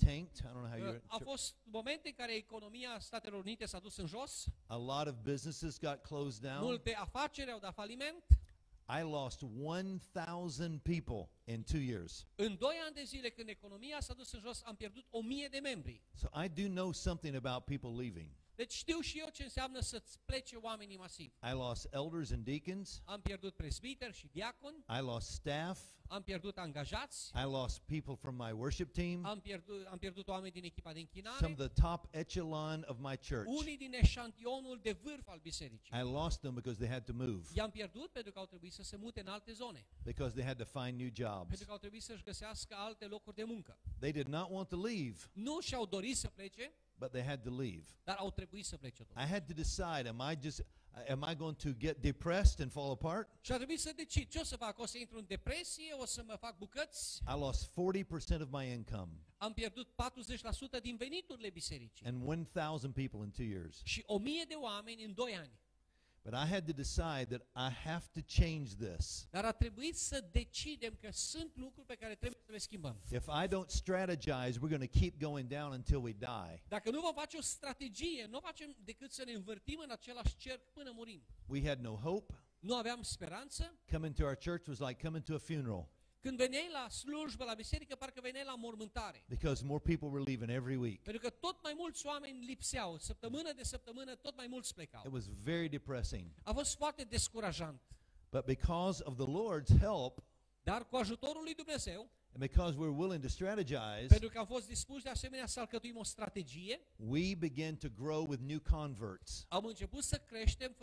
tanked. I don't know how you. a fost momente în care economia Statelor Unite s-a dus în jos, A lot of businesses got closed down. multe afaceri au dat faliment. I lost 1,000 people in 2 years. În 2 ani de zile, când economia s-a dus în jos, am pierdut 1000 de membri. So I do know something about people leaving. Deci știu și eu ce înseamnă să-ți plece oamenii masiv. I lost elders and deacons. Am pierdut prezbiteri și diaconi, I lost staff. am pierdut angajați, I lost people from my worship team. am pierdut oameni din echipa de Some închinare, of the top echelon of my church. unii din eșantionul de vârf al bisericii. I lost them because they had to move, I-am pierdut pentru că au trebuit să se mute în alte zone, because they had to find new jobs. pentru că au trebuit să-și găsească alte locuri de muncă. They did not want to leave, Nu și-au dorit să plece, but they had to leave. dar au trebuit să plece I totuși. had to decide, am I going to get depressed and fall apart? Și a trebuit să decid ce o să fac. O să intru în depresie, o să mă fac bucăți. I lost 40% of my income Am pierdut 40% din veniturile bisericii and 1,000 people in 2 years. și 1000 de oameni în 2 ani. But I had to decide that I have to change this. Dar a trebuit să decidem că sunt lucruri pe care trebuie să le schimbăm. If I don't strategize, we're going to keep going down until we die. Dacă nu vom face o strategie, nu facem decât să ne învârtim în același cerc până murim. We had no hope. Nu aveam speranță. Coming to our church was like coming to a funeral, Când veneai la slujbă, la biserică, parcă veneai la mormântare. because more people were leaving every week. Pentru că tot mai mulți oameni lipseau. Săptămână de săptămână, tot mai mulți It plecau. was very depressing. A fost foarte descurajant. But because of the Lord's help, Dar cu ajutorul lui Dumnezeu, and because we're willing to strategize, pentru că am fost dispuși de asemenea să alcătuim o strategie, we began to grow with new converts. am început să creștem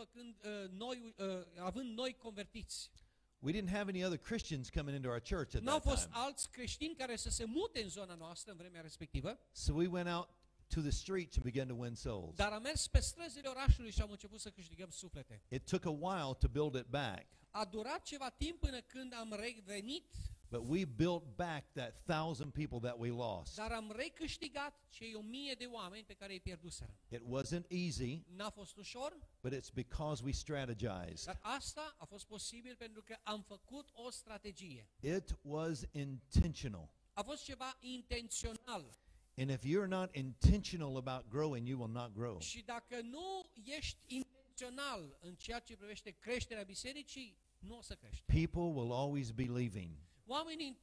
având noi convertiți. We didn't have any other Christians coming into our church at N-au that fost time. alți creștini care să se mute în zona noastră în vremea respectivă, So we went out to the streets and began to win souls. dar am mers pe străzile orașului și am început să câștigăm suflete. It took a while to build it back, A durat ceva timp până când am revenit, but we built back that 1,000 people that we lost. dar am recâștigat cei 1000 de oameni pe care îi pierduserăm. It wasn't easy, N-a fost ușor, but it's because we strategized. dar asta a fost posibil pentru că am făcut o strategie. It was intentional. A fost ceva intențional. And if you're not intentional about growing, you will not grow. Și dacă nu ești intențional în ceea ce privește creșterea bisericii, nu o să crești. People will always be leaving. oamenii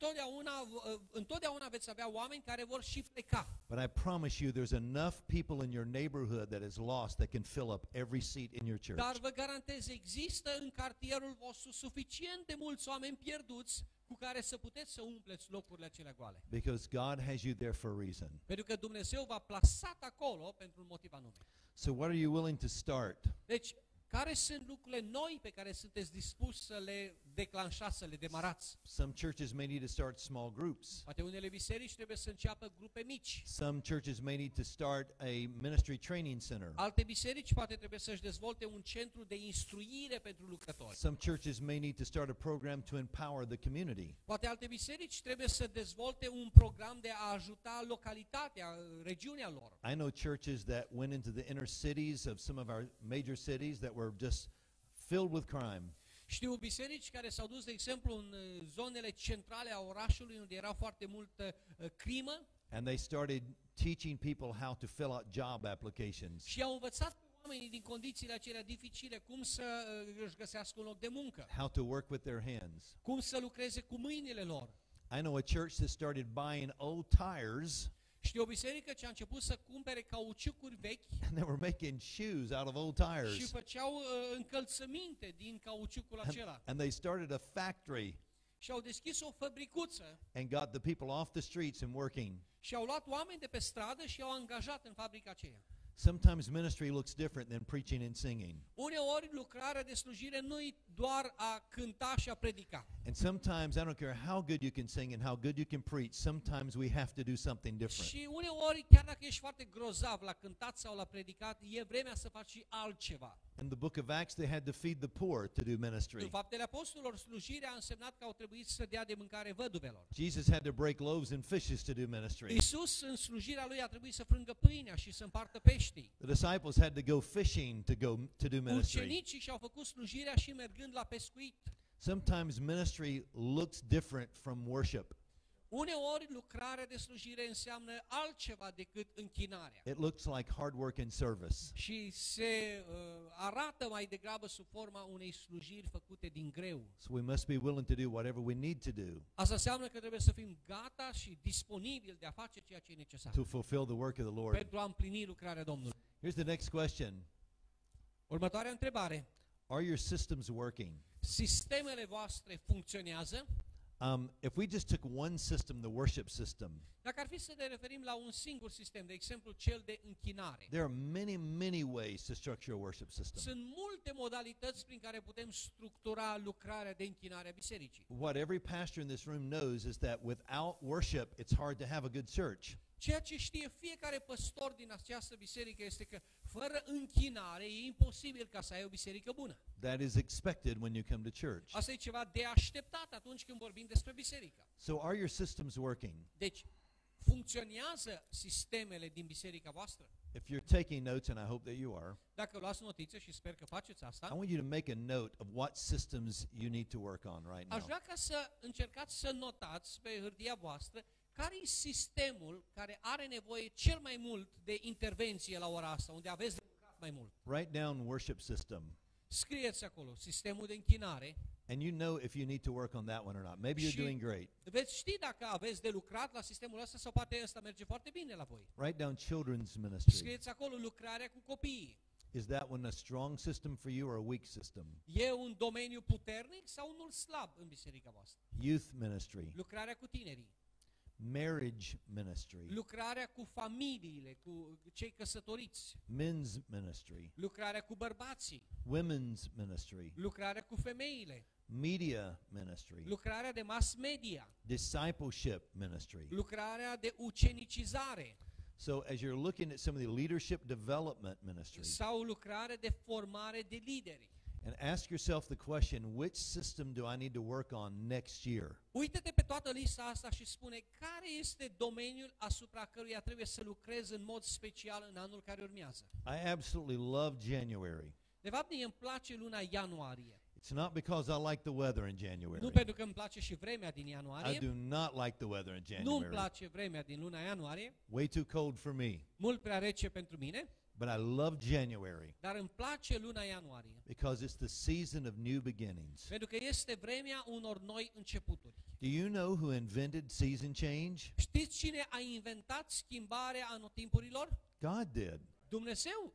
întotdeauna veți avea oameni care vor și pleca. But I promise you there's enough people in your neighborhood that is lost that can fill up every seat in your church. Dar vă garantez, există în cartierul vostru suficient de mulți oameni pierduți cu care să puteți să umpleți locurile acelea goale. Because God has you there for a reason. Pentru că Dumnezeu v-a plasat acolo pentru un motiv anume. So what are you willing to start? Deci, care sunt lucrurile noi pe care sunteți dispuși să le declanșați, să le demarați? Some churches may need to start small groups. Poate unele biserici trebuie să înceapă grupe mici. Some churches may need to start a ministry training center. Alte biserici poate trebuie să-și dezvolte un centru de instruire pentru lucrători. Some churches may need to start a program to empower the community. Poate alte biserici trebuie să dezvolte un program de a ajuta localitatea, regiunea lor. I know churches that went into the inner cities of some of our major cities that were just filled with crime. Știu biserici care s-au dus, de exemplu, în zonele centrale a orașului, unde era foarte multă crimă. And they started teaching people how to fill out job applications. Și au învățat pe oamenii din condițiile acelea dificile cum să își găsească un loc de muncă. How to work with their hands. Cum să lucreze cu mâinile lor. I know a church that started buying old tires. Știu o biserică ce a început să cumpere cauciucuri vechi And they were making shoes out of old tires. și făceau încălțăminte din cauciucul acela. And they started a factory Și au deschis o fabricuță and got the people off the streets and working. și au luat oameni de pe stradă și i-au angajat în fabrica aceea. Sometimes ministry looks different than preaching and singing. Uneori lucrarea de slujire nu-i doar a cânta și a predica. And sometimes, I don't care how good you can sing and how good you can preach, sometimes we have to do something different. Și uneori, chiar dacă ești foarte grozav la cântat sau la predicat, e vremea să faci și altceva. In the book of Acts, they had to feed the poor to do În ministry. Faptele Apostolilor, slujirea a însemnat că au trebuit să dea de mâncare văduvelor. Jesus had to break loaves and fishes to do ministry. Iisus, în slujirea lui, a trebuit să frângă pâinea și să împartă peștii. The disciples had to go fishing to do ministry. Ucenicii și-au făcut slujirea și mergând la pescuit. Sometimes ministry looks different from worship. Uneori lucrarea de slujire înseamnă altceva decât închinarea. It looks like hard work and service. Și se arată mai degrabă sub forma unei slujiri făcute din greu. So we must be willing to do whatever we need to do Asta înseamnă că trebuie să fim gata și disponibili de a face ceea ce e necesar to fulfill the work of the Lord. pentru a împlini lucrarea Domnului. Here's the next question. Următoarea întrebare. Are your systems working? Sistemele voastre funcționează? If we just took one system, the worship system, Dacă ar fi să ne referim la un singur sistem, de exemplu cel de închinare, there are many, many ways to structure a worship system. sunt multe modalități prin care putem structura lucrarea de închinare a bisericii. What every pastor in this room knows is that without worship, it's hard to have a good church. Ceea ce știe fiecare păstor din această biserică este că fără închinare e imposibil ca să ai o biserică bună. That is expected when you come to church. Asta e ceva de așteptat atunci când vorbim despre biserică. So are your systems working? Deci, funcționează sistemele din biserica voastră? If you're taking notes, and I hope that you are, Dacă luați notițe și sper că faceți I asta, want you to make a note of what systems you need to work on right aș now. vrea ca să încercați să notați pe hârtia voastră care e sistemul care are nevoie cel mai mult de intervenție la ora asta, unde aveți de lucrat mai mult. Write down worship system. Scrieți acolo, sistemul de închinare. And you know if you need to work on that one or not. Maybe you're Și doing great. veți ști dacă aveți de lucrat la sistemul ăsta sau poate ăsta merge foarte bine la voi. Write down children's ministry. Scrieți acolo lucrarea cu copiii. Is that one a strong system for you or a weak system? E un domeniu puternic sau unul slab în biserica voastră? Youth ministry. Lucrarea cu tinerii. Marriage ministry. Lucrarea cu familiile, cu cei căsătoriți. Men's ministry. Lucrarea cu bărbații. Women's ministry. Lucrarea cu femeile. Media ministry. Lucrarea de mass media. Discipleship ministry. Lucrarea de ucenicizare. So as you're looking at some of the leadership development ministries, Sau lucrare de formare de lideri. and ask yourself the question, which system do I need to work on next year? Uită-te pe toată lista asta și spune care este domeniul asupra căruia trebuie să lucrez în mod special în anul care urmează. I absolutely love January. De fapt, mie îmi place luna ianuarie. It's not because I like the weather in January. Nu pentru că îmi place și vremea din I ianuarie. do not like the weather in Nu îmi January. place vremea din luna ianuarie. Way too cold for me. Mult prea rece pentru mine. But I love January Dar îmi place luna ianuarie. because it's the season of new beginnings. Pentru că este vremea unor noi începuturi. Do Do you know who invented season change? Știți cine a inventat schimbarea anotimpurilor? God did. Dumnezeu.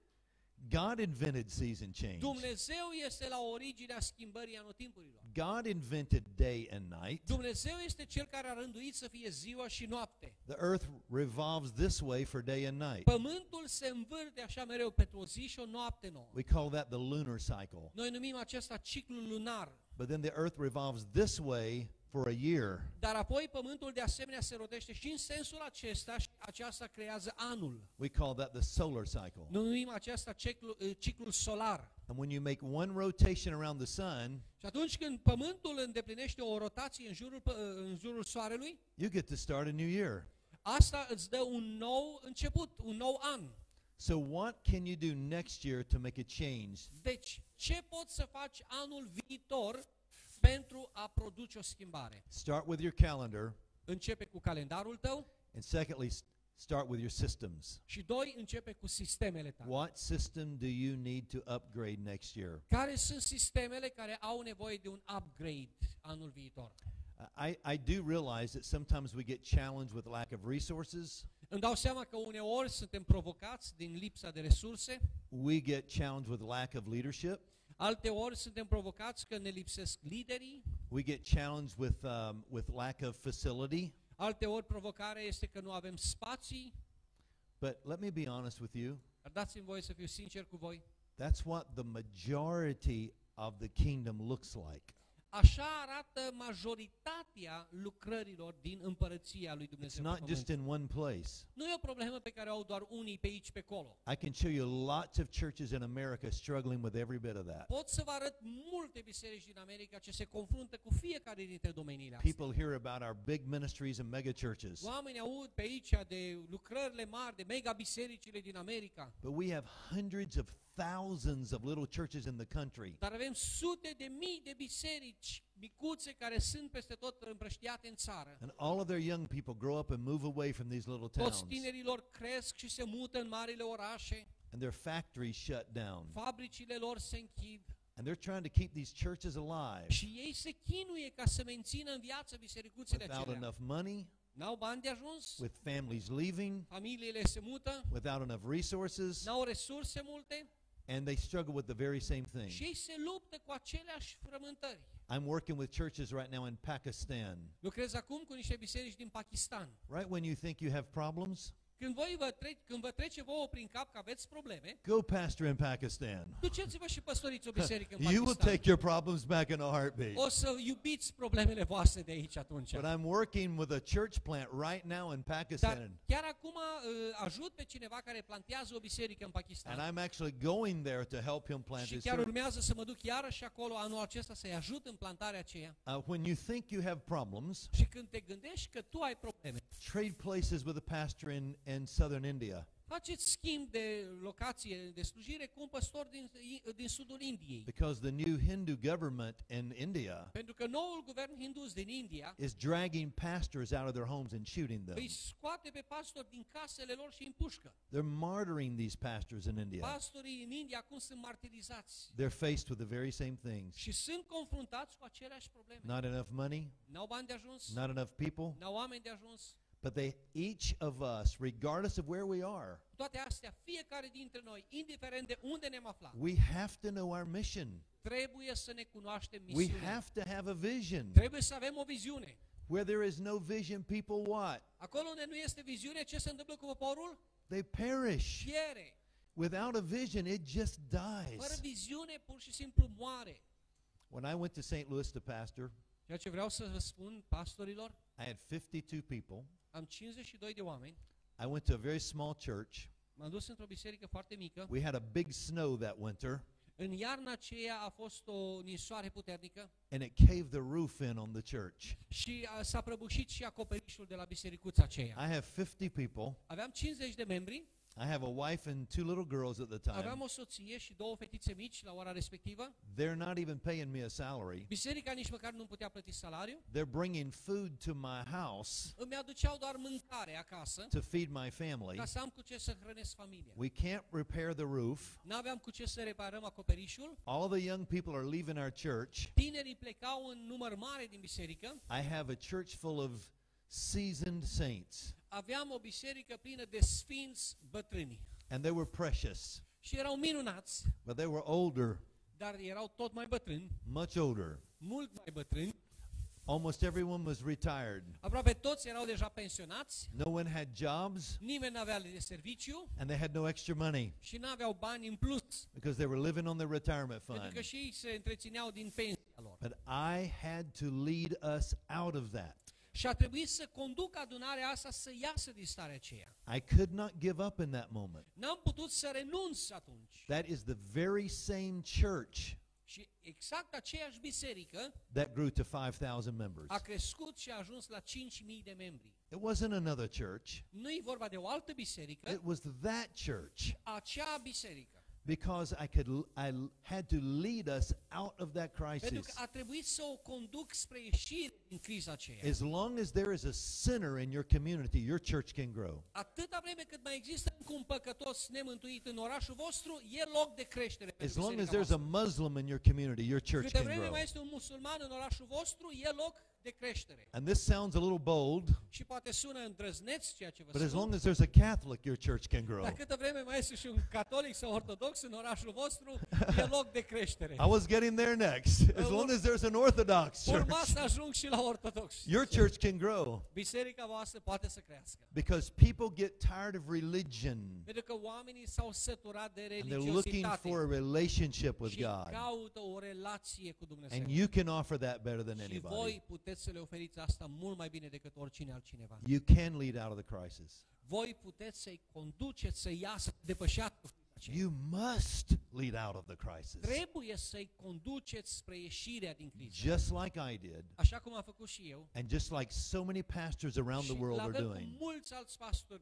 God invented season change. Dumnezeu este la originea schimbării anotimpurilor. God invented day and night. Dumnezeu este cel care a rânduit să fie ziua și noapte. The earth revolves this way for day and night. Pământul se învârte așa mereu pentru o zi și o noapte nouă. We call that the lunar cycle. Noi numim acesta ciclul lunar. But then the earth revolves this way for a year. Dar apoi pământul de asemenea se rotește și în sensul acesta și aceasta creează anul. We call that the solar cycle. Noi numim acesta ciclul solar. And when you make one rotation around the sun, Și atunci când pământul îndeplinește o rotație în jurul soarelui, you get to start a new year. asta îți dă un nou început, un nou an. So what can you do next year to make a change? Deci, ce poți să faci anul viitor pentru a produce o schimbare? Start with your calendar, Începe cu calendarul tău and secondly, start with your systems. și doi, începe cu sistemele tale. What system do you need to upgrade next year? Care sunt sistemele care au nevoie de un upgrade anul viitor? I do realize that sometimes we get challenged with lack of resources. Îmi dau seama că uneori suntem provocați din lipsa de resurse, We get challenged with lack of leadership. alteori suntem provocați că ne lipsesc liderii, We get challenged with lack of facility. alteori provocarea este că nu avem spații, But let me be honest with you. dar dați-mi voie să fiu sincer cu voi. That's what the majority of the kingdom looks like. Așa arată majoritatea lucrărilor din împărăția lui It's Dumnezeu. not pe just pământ. in one place. Nu e o problemă pe care o au doar unii pe aici, pe acolo. I can show you lots of churches in America struggling with every bit of that. Pot să vă arăt multe biserici din America ce se confruntă cu fiecare dintre domeniile astea. People hear about our big ministries and mega churches. Oamenii aud pe aici de lucrările mari, de mega bisericile din America. But we have hundreds of thousands of little churches in the country. Dar avem sute de mii de biserici micuțe care sunt peste tot împrăștiate în țară. And all of their young people grow up and move away from these little Toți towns. tinerilor cresc și se mută în marile orașe. And their factories shut down. Fabricile lor se închid. And they're trying to keep these churches alive Și ei se chinuie ca să mențină în viață bisericuțele without acelea. enough money, N-au bani de ajuns, with families leaving, familiile se mută, without enough resources, n-au resurse multe and they struggle with the very same thing. și ei se luptă cu aceleași frământări. I'm working with churches right now in Pakistan. Lucrez acum cu niște biserici din Pakistan. Right when you think you have problems, Când vă trece vouă prin cap că aveți probleme, go pastor in Pakistan. duceți-vă și păstoriți o biserică în You will Pakistan. take your problems back in a heartbeat. O să iubiți problemele voastre de aici atunci. But I'm working with a church plant right now in Dar Pakistan. chiar acum ajut pe cineva care plantează o biserică în Pakistan. And I'm actually going there to help him plant Și his chiar church. urmează să mă duc iarăși acolo anul acesta să-i ajut în plantarea aceea. When you think you have problems, Și când te gândești că tu ai probleme, trade places with a pastor in southern India. faceți schimb de locație de slujire cu un păstor din sudul Indiei. Because the new Hindu government in India Pentru că noul guvern hindus din India is dragging pastors out of their homes and shooting them. îi scoate pe pastori din casele lor și îi împușcă. They're martyring these pastors in India. Pastorii în India acum sunt martirizați They're faced with the very same things. și sunt confruntați cu aceleași probleme. Not enough money, N-au bani de ajuns, not enough people, n-au oameni de ajuns. but each of us, regardless of where we are, Toate astea, fiecare dintre noi, indiferent de unde ne-am aflat, we have to know our mission. trebuie să ne cunoaștem We misiunea. have to have a vision. Trebuie să avem o viziune. Where there is no vision, people what? Acolo unde nu este viziune, ce se întâmplă cu poporul? They perish. Piere. Without a vision, it just Fără dies. viziune, pur și simplu moare. When I went to St. Louis to pastor, Ceea ce vreau să vă spun pastorilor, I had 52 people. am 52 de oameni, I went to a very small church. m-am dus într-o biserică foarte mică. We had a big snow that winter, În iarna aceea a fost o ninsoare puternică and it caved the roof in on the church. și s-a prăbușit și acoperișul de la bisericuța aceea. I have 50 people. Aveam 50 de membri, I have a wife and 2 little girls at the Aveam time. o soție și 2 fetițe mici la ora respectivă. They're not even paying me a salary. Biserica nici măcar nu putea plăti salariu. They're bringing food to my house Îmi aduceau doar mâncare acasă to feed my family. ca să am cu ce să hrănesc familia. We can't repair the roof. N-aveam cu ce să reparăm acoperișul. All the young people are leaving our church. Tinerii plecau în număr mare din biserică. I have a church full of seasoned saints, Aveam o biserică plină de sfinți bătrâni. and they were precious, Și erau minunați, but they were older, dar erau tot mai bătrâni, much older. mult mai bătrâni. Almost everyone was retired. Aproape toți erau deja pensionați, No one had jobs, nimeni n-avea de serviciu and they had no extra money și n-aveau bani în plus, because they were living on their retirement pentru că fund. și ei se întrețineau din pensia lor. But I had to lead us out of that. Și a trebuit să conduc adunarea asta să iasă din starea aceea. I could not give up in that moment. N-am putut să renunț atunci. That is the very same church Și exact aceeași biserică that grew to 5,000 members. a crescut și a ajuns la 5.000 de membri. It wasn't another church. Nu e vorba de o altă biserică, It was that church, acea biserică. because I had to lead us out of that Pentru crisis. că a trebuit să o conduc spre ieșire din criza aceea. As long as there is a sinner in your community, your church can grow. Atâta vreme cât mai există încă un păcătos nemântuit în orașul vostru, e loc de creștere As pentru long as biserica there's a voastră. Muslim in your community, your church Câte can vreme grow. mai este un musulman în orașul vostru, e loc de creștere. And this sounds a little bold, Și poate sună îndrăzneț ceea ce vă but as spun, long as there's a Catholic, your church can grow. dar câtă vreme mai este și un catolic sau ortodox în orașul vostru, e loc de creștere. I was getting there next. As long as there's an Orthodox Urma church, să ajung și la ortodox. your church can grow. Biserica voastră poate să crească. Because people get tired of religion, Pentru că oamenii s-au săturat de and they're looking religiozitate for a relationship with și God. caută o relație cu Dumnezeu. And you can offer that better than Și anybody. voi puteți să le oferiți asta mult mai bine decât oricine altcineva. You can lead out of the crisis. Voi puteți să-i conduceți să iasă, depășească aceea. You must lead out of the crisis. Trebuie să-i conduceți spre ieșirea din criză. Just like I did, Așa cum am făcut și eu. and just like so many pastors around Și the world la are fel cum doing. mulți alți pastori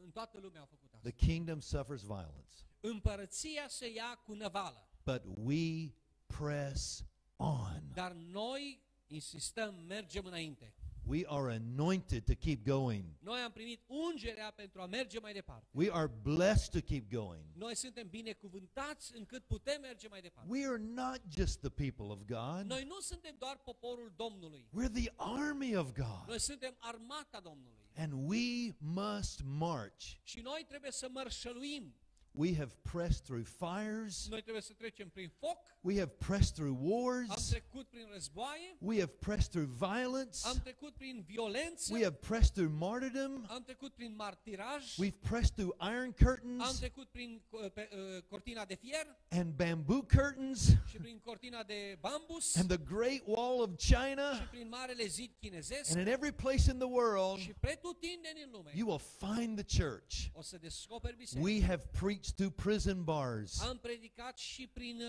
în toată lumea au făcut asta. The kingdom suffers violence, Împărăția se ia cu năvală, but we press on. dar noi insistăm, mergem înainte. We are anointed to keep going. Noi am primit ungerea pentru a merge mai departe. We are blessed to keep going. Noi suntem binecuvântați încât putem merge mai departe. We are not just the people of God. Noi nu suntem doar poporul Domnului. We're the army of God. Noi suntem armata Domnului. And we must march. Și noi trebuie să mărșăluim. We have pressed through fires. Noi trebuie să trecem prin foc. We have pressed through Am wars. trecut prin războaie. We have pressed through violence. Am trecut prin violență. We have pressed through martyrdom. Am trecut prin martiraj. We've pressed through iron Am curtains trecut prin cortina de fier and bamboo curtains și prin cortina de bambus and the Great Wall of și China. prin marele zid chinezesc And in every place in the world, și pretutindeni în lume. you will find the church. O să descoperi biserica. We have preached through prison bars. Am predicat și prin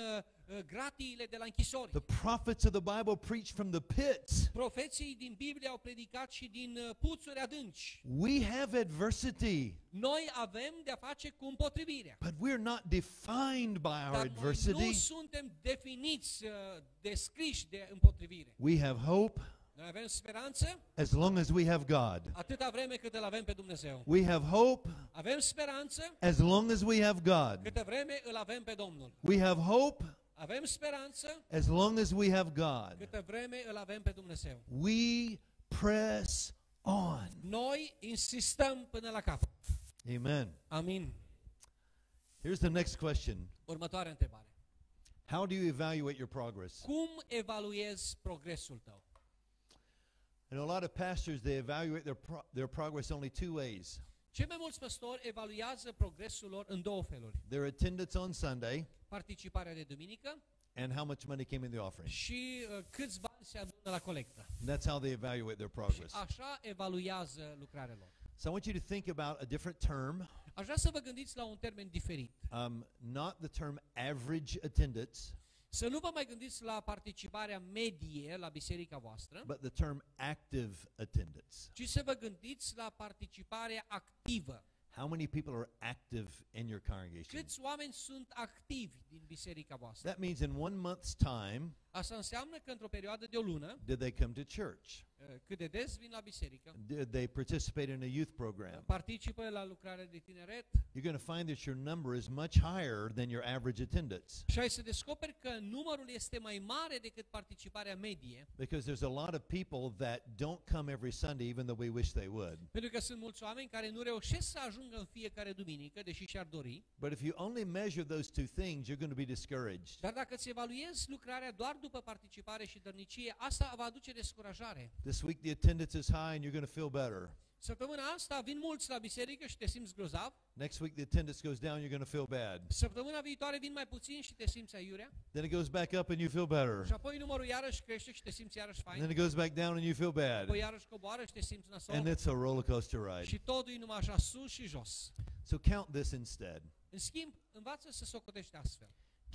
gratiile de la închisori. The prophets of the Bible preached from the pits. Profeții din Biblie au predicat și din puțuri adânci. We have adversity, Noi avem de-a face cu împotrivirea. but we're not defined by our Dar noi nu adversity. suntem definiți, descriși de împotrivire. We have hope Noi avem speranță as long as we have God. atâta vreme cât îl avem pe Dumnezeu. We have hope Avem speranță as long as we have God. câtă vreme îl avem pe Domnul. We have hope Avem speranță as long as we have God. câtă vreme îl avem pe Dumnezeu. We press on. Noi insistăm până la capăt. Amen. Amin. Here's the next question. Următoarea întrebare. How do you evaluate your progress? Cum evaluezi progresul tău? I know a lot of pastors, they evaluate their progress only 2 ways. Cei mai mulți păstori evaluează progresul lor în două feluri. Their attendance on Sunday Participarea de duminică and how much money came in the offering. și câți bani se adună la colectă. And that's how they evaluate their Și progress. așa evaluează lucrarea lor. So I want you to think about a different term, Aș vrea să vă gândiți la un termen diferit. not the term average attendance, Să nu vă mai gândiți la participarea medie la biserica voastră, but the term active attendance. ci să vă gândiți la participarea activă. How many people are active in your congregation? Câți oameni sunt activi din biserica voastră? That means in 1 month's time, Asta înseamnă că într-o perioadă de o lună, did they come to church? cât de des vin la biserică, Did they participate in a youth program? participă la lucrarea de tineret, You're going to find that your number is much higher than your average attendance. și ai să descoperi că numărul este mai mare decât participarea medie, Because there's a lot of people that don't come every Sunday even though we wish they would. pentru că sunt mulți oameni care nu reușesc să ajungă în fiecare duminică, deși și-ar dori. But if you only measure those two things, you're going to be discouraged. Dar dacă îți evaluezi lucrarea doar după participare și dărnicie, asta va aduce descurajare. This week the attendance is high and you're going to feel better. Săptămâna asta vin mulți la biserică și te simți grozav. Next week the attendance goes down, you're going to feel bad. Săptămâna viitoare vin mai puțini și te simți aiurea. Then it goes back up and you feel better. Și apoi numărul iarăși crește și te simți iarăși And fain. then it goes back down and you feel bad. Apoi iarăși coboară și te simți nasol. And it's a roller coaster ride. Și totul e numai așa sus și jos. So count this instead. În schimb, învață să socotești astfel.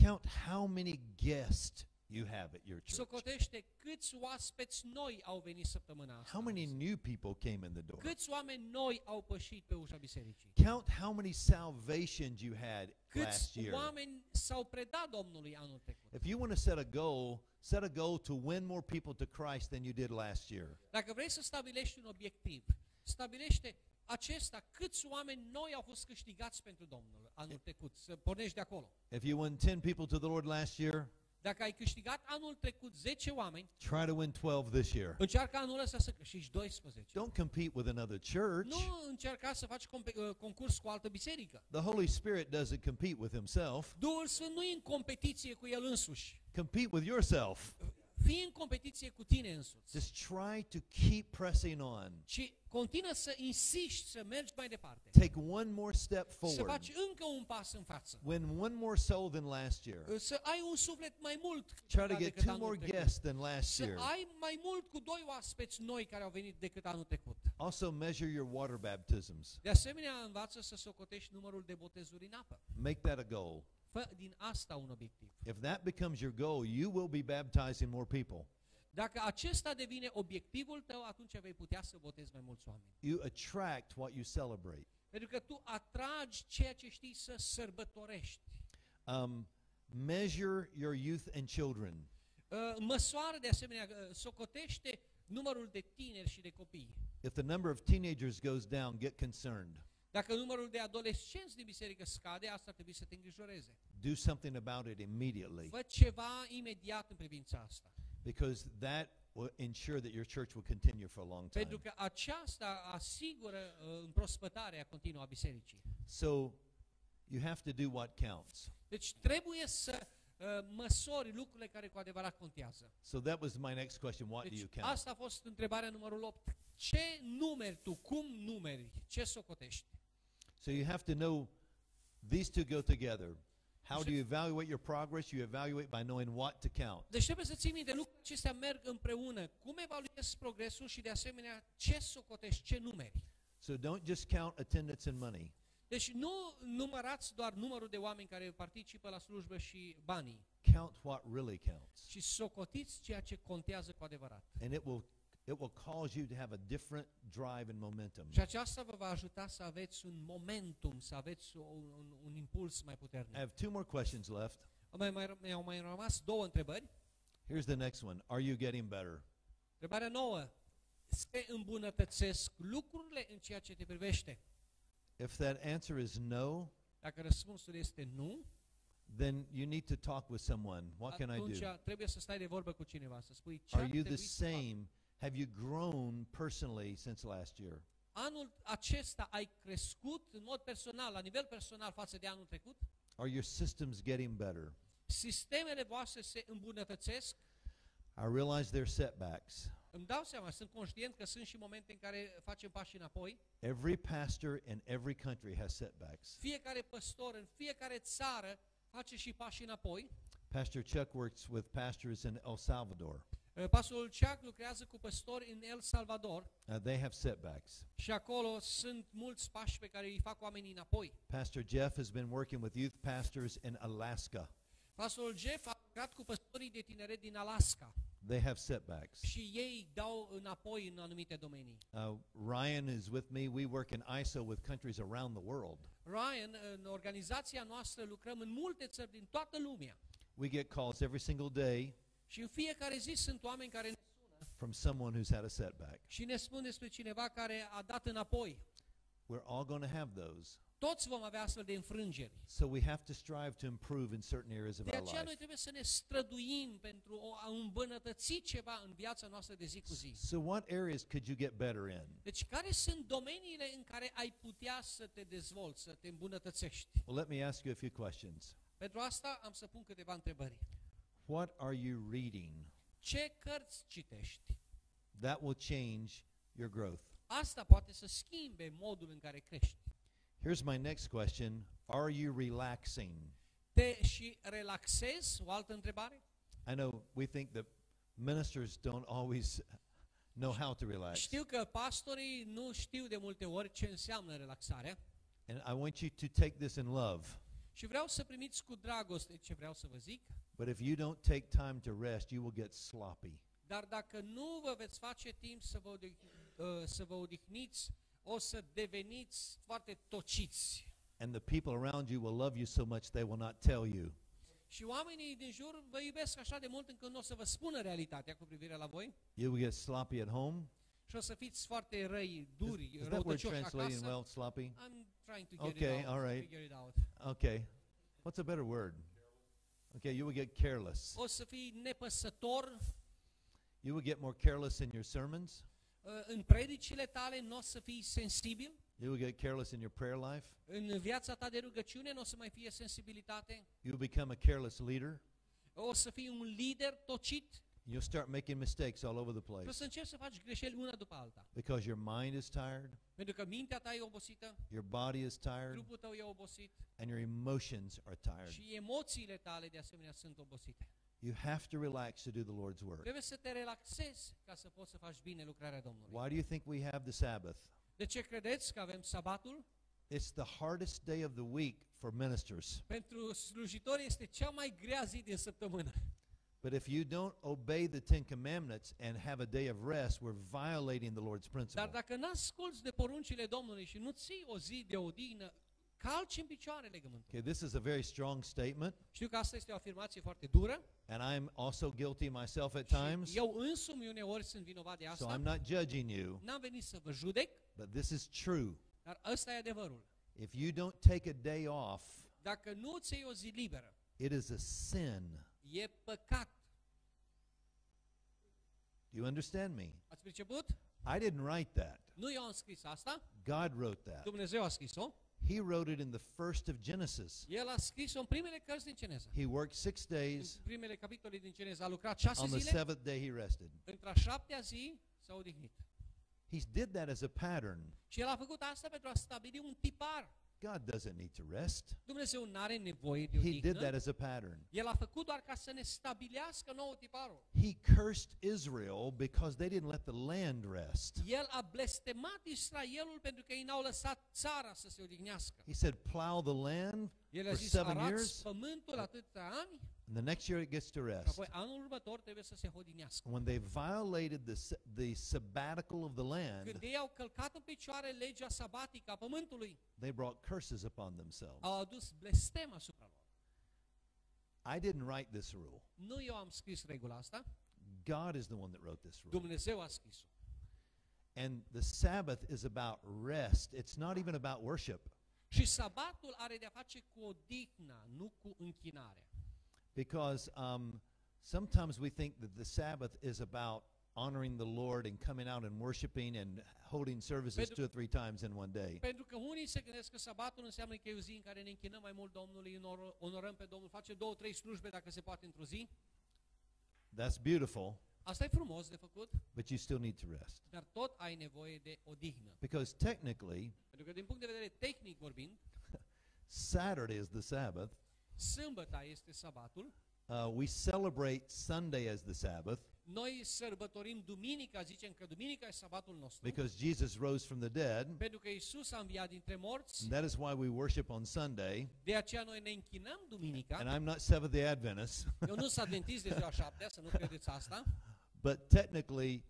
Count how many guests you have at your church. Socotește câți oaspeți noi au venit săptămâna asta. How many new people came in the door? Câți oameni noi au pășit pe ușa bisericii. Count how many salvations you had last Câți year. oameni s-au predat Domnului anul trecut. If you want to set a goal to win more people to Christ than you did last year. Dacă vrei să stabilești un obiectiv, stabilește acesta, câți oameni noi au fost câștigați pentru Domnul anul trecut, să pornești de acolo. If you won 10 people to the Lord last year, Dacă ai câștigat anul trecut 10 oameni, try to win 12 this year. încearcă anul ăsta să câștigi 12. Don't compete with another church. Nu încerca să faci concurs cu altă biserică. The Holy Spirit doesn't compete with himself. Duhul Sfânt nu e în competiție cu el însuși. Compete with yourself. Fii în competiție cu tine însuți. Just try to keep pressing on. Și continuă să insiști să mergi mai departe. Take one more step Să forward. faci încă un pas în față. Win one more soul than last year. Să ai un suflet mai mult Try to get decât 2 anul more trecut. guests than last Să year. ai mai mult cu 2 oaspeți noi care au venit decât anul trecut. Also measure your water baptisms. De asemenea, învață să socotești numărul de botezuri în apă. Make that a goal. Fă din asta un obiectiv. If that becomes your goal, you will be baptizing more people. Dacă acesta devine obiectivul tău, atunci vei putea să botezi mai mulți oameni. You attract what you celebrate. Pentru că tu atragi ceea ce știi să sărbătorești. Measure your youth and children. Măsoară de asemenea, socotește numărul de tineri și de copii. If the number of teenagers goes down, get concerned. Dacă numărul de adolescenți din biserică scade, asta ar trebui să te îngrijoreze. Do something about it immediately, Fă ceva imediat în privința asta. because that will ensure that your church will continue for a long time. Pentru că aceasta asigură împrospătarea continuă a bisericii. So you have to do what counts. Deci trebuie să măsori lucrurile care cu adevărat contează. So that was my next question. What do Deci you count? asta a fost întrebarea numărul 8. Ce numeri tu? Cum numeri? Ce socotești? So you have to know these two go together. How do you evaluate your progress? You evaluate by knowing what to count. Deci trebuie să ții minte, lucrurile acestea merg împreună. Cum evaluezi progresul și de asemenea ce socotești, ce numeri? So don't just count attendance and money. Deci nu numărați doar numărul de oameni care participă la slujbă și banii, Count what really counts. ci socotiți ceea ce contează cu adevărat. And it will cause you to have a different drive and momentum. Și aceasta vă va ajuta să aveți un momentum, să aveți un impuls mai I puternic. have 2 more questions left. Mi-au mai rămas 2 întrebări. Here's the next one. Are you getting better? Întrebarea 9. Se îmbunătățesc lucrurile în ceea ce te privește? If that answer is no, Dacă răspunsul este nu, then you need to talk with someone. What can I atunci do? trebuie să stai de vorbă cu cineva, să spui ce Are ar you the trebui să fac. same? Have you grown personally since last year? Anul acesta ai crescut în mod personal, la nivel personal față de anul trecut? Are your systems getting better? Sistemele voastre se îmbunătățesc? I realize there's setbacks. Îmi dau seama, sunt conștient că sunt și momente în care facem pași înapoi. Every pastor in every country has setbacks. Fiecare păstor în fiecare țară face și pași înapoi. Pastor Chuck works with pastors in El Salvador. Pastorul Chuck lucrează cu păstori în El Salvador They have setbacks. și acolo sunt mulți pași pe care îi fac oamenii înapoi. Pastor Jeff has been working with youth pastors in Alaska. Pastorul Jeff a lucrat cu păstorii de tineret din Alaska. they have setbacks. și ei dau înapoi în anumite domenii. Ryan is with me. We work in ISO with countries around the world. Ryan, în organizația noastră lucrăm în multe țări din toată lumea. We get calls every single day Și în fiecare zi sunt oameni care ne sună from someone who's had a setback. și ne spun despre cineva care a dat înapoi. We're all going to have those. Toți vom avea astfel de înfrângeri. So we have to strive to improve in certain areas of De our aceea noi life. trebuie să ne străduim pentru a îmbunătăți ceva în viața noastră de zi cu zi. So what areas could you get better in? Deci care sunt domeniile în care ai putea să te dezvolți, să te îmbunătățești? Well, let me ask you a few questions. Pentru asta am să pun câteva întrebări. What are you reading? Ce cărți citești? That will change your growth. Asta poate să schimbe modul în care crești. Here's my next question. Are you relaxing? Te și relaxezi? O altă întrebare? I know we think that ministers don't always know how to relax. Știu că pastorii nu știu de multe ori ce înseamnă relaxarea And I want you to take this in love. și vreau să primiți cu dragoste ce vreau să vă zic, But if you don't take time to rest, you will get sloppy. dar dacă nu vă veți face timp să vă odihniți, o să deveniți foarte tociți. And the people around you will love you so much they will not tell you. Și oamenii din jur vă iubesc așa de mult încât nu o să vă spună realitatea cu privire la voi You will get sloppy at home. și o să fiți foarte răi, duri, Is that word răutăcioși translating acasă. well, sloppy? I'm trying to get Okay, it out, all right. figure it out. Okay. What's a better word? Okay, you will get careless. O să fii nepăsător, You will get more careless in your sermons. în predicile tale nu o să fii sensibil, You will get careless in your prayer life. în viața ta de rugăciune nu o să mai fie sensibilitate, You will become a careless leader. o să fii un lider tocit, You'll start making mistakes all over the o place să începi să faci greșeli una după alta. because your mind is tired, Pentru că mintea ta e obosită, your body is tired, trupul tău e obosit and your emotions are tired. și emoțiile tale de asemenea sunt obosite. You have to relax to do the Lord's work. Trebuie să te relaxezi ca să poți să faci bine lucrarea Domnului. Why do you think we have the Sabbath? De ce credeți că avem sabatul? It's the hardest day of the week for ministers. Pentru slujitori este cea mai grea zi din săptămână. But if you don't obey the Ten Commandments and have a day of rest, we're violating the Lord's Dar principle. dacă n-asculți de poruncile Domnului și nu ții o zi de odihnă, calci în picioare legământul. Okay, this is a very strong statement, Știu că asta este o afirmație foarte dură and I'm also guilty myself at times, și eu însumi uneori sunt vinovat de so asta. I'm not judging you, N-am venit să vă judec, but this is true. dar ăsta e adevărul. If you don't take a day off, Dacă nu ți iei o zi liberă, it is a sin. e păcat. Do you understand me? Ați priceput? I didn't write that. Nu eu am scris asta, God wrote that. Dumnezeu a scris-o. He wrote it in the first of Genesis. El a scris-o în primele cărți din Geneza. He worked 6 În days. primele capitole din Geneza a lucrat 6 On the zile, seventh day he rested. într-a 7-a zi s-a odihnit. He did that as a pattern. Și el a făcut asta pentru a stabili un tipar. God doesn't need to rest. Dumnezeu nu are nevoie de He did that odihnă. as a pattern. El a făcut doar ca să ne stabilească nou tiparul. He cursed Israel because they didn't let the land rest. El a blestemat Israelul pentru că ei n-au lăsat țara să se odihnească. He said, plow the land El a for zis, 7 arați years, pământul atâția ani, and the next year it gets to și rest. apoi anul următor trebuie să se odihnească. When they violated the sabbatical of the land, Când ei au călcat în picioare legea sabatică a pământului, they brought curses upon themselves. au adus blestem asupra lor. I didn't write this rule. Nu eu am scris regula asta, God is the one that wrote this rule. Dumnezeu a scris-o. And the Sabbath is about rest. It's not even about worship. Și sabatul are de-a face cu odihna, nu cu închinarea. Because sometimes we think that the Sabbath is about honoring the Lord and coming out and worshiping and holding services 2 or 3 times in one day. Pentru că unii se gândesc că sabatul înseamnă că e o zi în care ne închinăm mai mult Domnului, onorăm pe Domnul, facem 2-3 slujbe dacă se poate într-o zi. That's beautiful, Asta e frumos de făcut, but you still need to rest. dar tot ai nevoie de odihnă. Because technically, Pentru că din punct de vedere tehnic vorbind, Saturday is the Sabbath. sâmbăta este sabatul, We celebrate Sunday as the Sabbath noi sărbătorim duminica, zicem că duminica e sabatul nostru, because Jesus rose from the dead. pentru că Iisus a înviat dintre morți, And that is why we worship on Sunday. de aceea noi ne închinăm duminica. And I'm not Seventh-day Adventist. Eu nu sunt adventist de ziua 7-a, să nu credeți asta. But technically,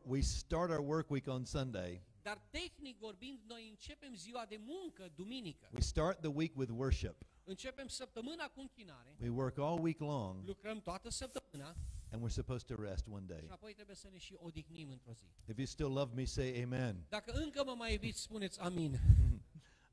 we start our work week on Sunday. Dar tehnic vorbind, noi începem ziua de muncă duminică. We start the week with worship. Începem săptămâna cu închinare. We work all week long, Lucrăm toată săptămâna. and we're supposed to rest one day. Și apoi trebuie să ne și odihnim într-o zi. If you still love me, say amen. Dacă încă mă mai iubiți, spuneți amin.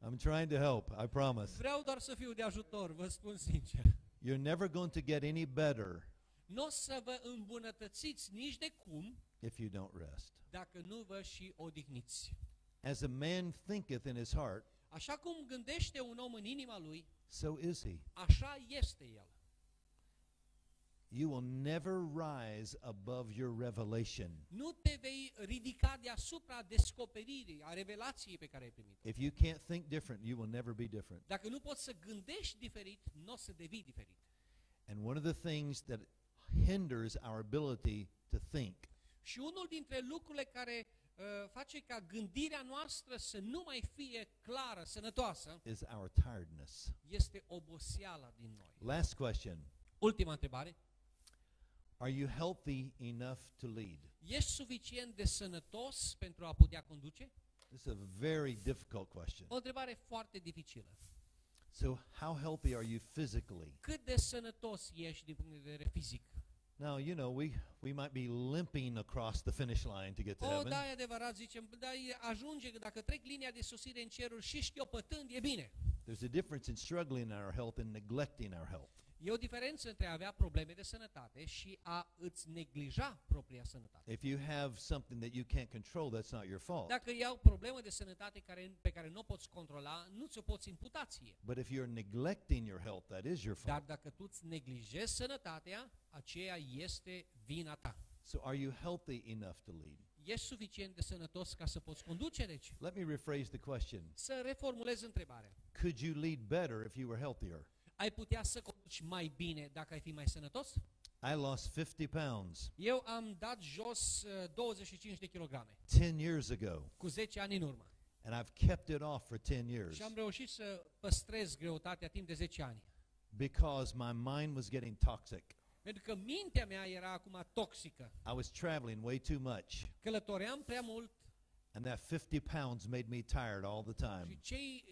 I'm trying to help, I promise. Vreau doar să fiu de ajutor, vă spun sincer. You're never going to get any better Nu o să vă îmbunătățiți nici de cum if you don't rest. dacă nu vă și odihniți. As a man thinketh in his heart, Așa cum gândește un om în inima lui, so is he. așa este el. You will never rise above your revelation. Nu te vei ridica deasupra descoperirii, a revelației pe care ai primit-o. If you can't think different, you will never be different. Dacă nu poți să gândești diferit, nu o să devii diferit. And one of the things that hinders our ability to think Și unul dintre lucrurile care face ca gândirea noastră să nu mai fie clară, sănătoasă, is our tiredness. este oboseala din noi. Last question. Ultima întrebare. Are you healthy enough to lead? Ești suficient de sănătos pentru a putea conduce? This is a very difficult question. O întrebare foarte dificilă. So how healthy are you physically? Cât de sănătos ești din punct de vedere fizic? Now, you know, we might be limping across the finish line to get to heaven. Da, e adevărat, zicem, dar ajunge că dacă trec linia de sosire în ceruri și șchiopătând, e bine. There's a difference in struggling in our health and neglecting our health. E o diferență între a avea probleme de sănătate și a îți neglija propria sănătate. If you have something that you can't control, that's not your fault. Dacă e o problemă de sănătate pe care nu o poți controla, nu ți-o poți imputa ție. But if you're neglecting your health, that is your Dar fault. dacă tu îți neglijezi sănătatea, aceea este vina ta. So are you healthy enough to lead? Ești suficient de sănătos ca să poți conduce, deci? Let me rephrase the question. Să reformulez întrebarea. Could you lead better if you were healthier? Ai putea să conduci mai bine dacă ai fi mai sănătos? I lost 50 pounds Eu am dat jos 25 de kilograme 10 years ago, cu 10 ani în urmă. and I've kept it off for 10 years Și am reușit să păstrez greutatea timp de 10 ani. because my mind was getting toxic. Pentru că mintea mea era acum toxică. I was traveling way too much, Călătoream prea mult and that 50 pounds made me tired all the time. și cei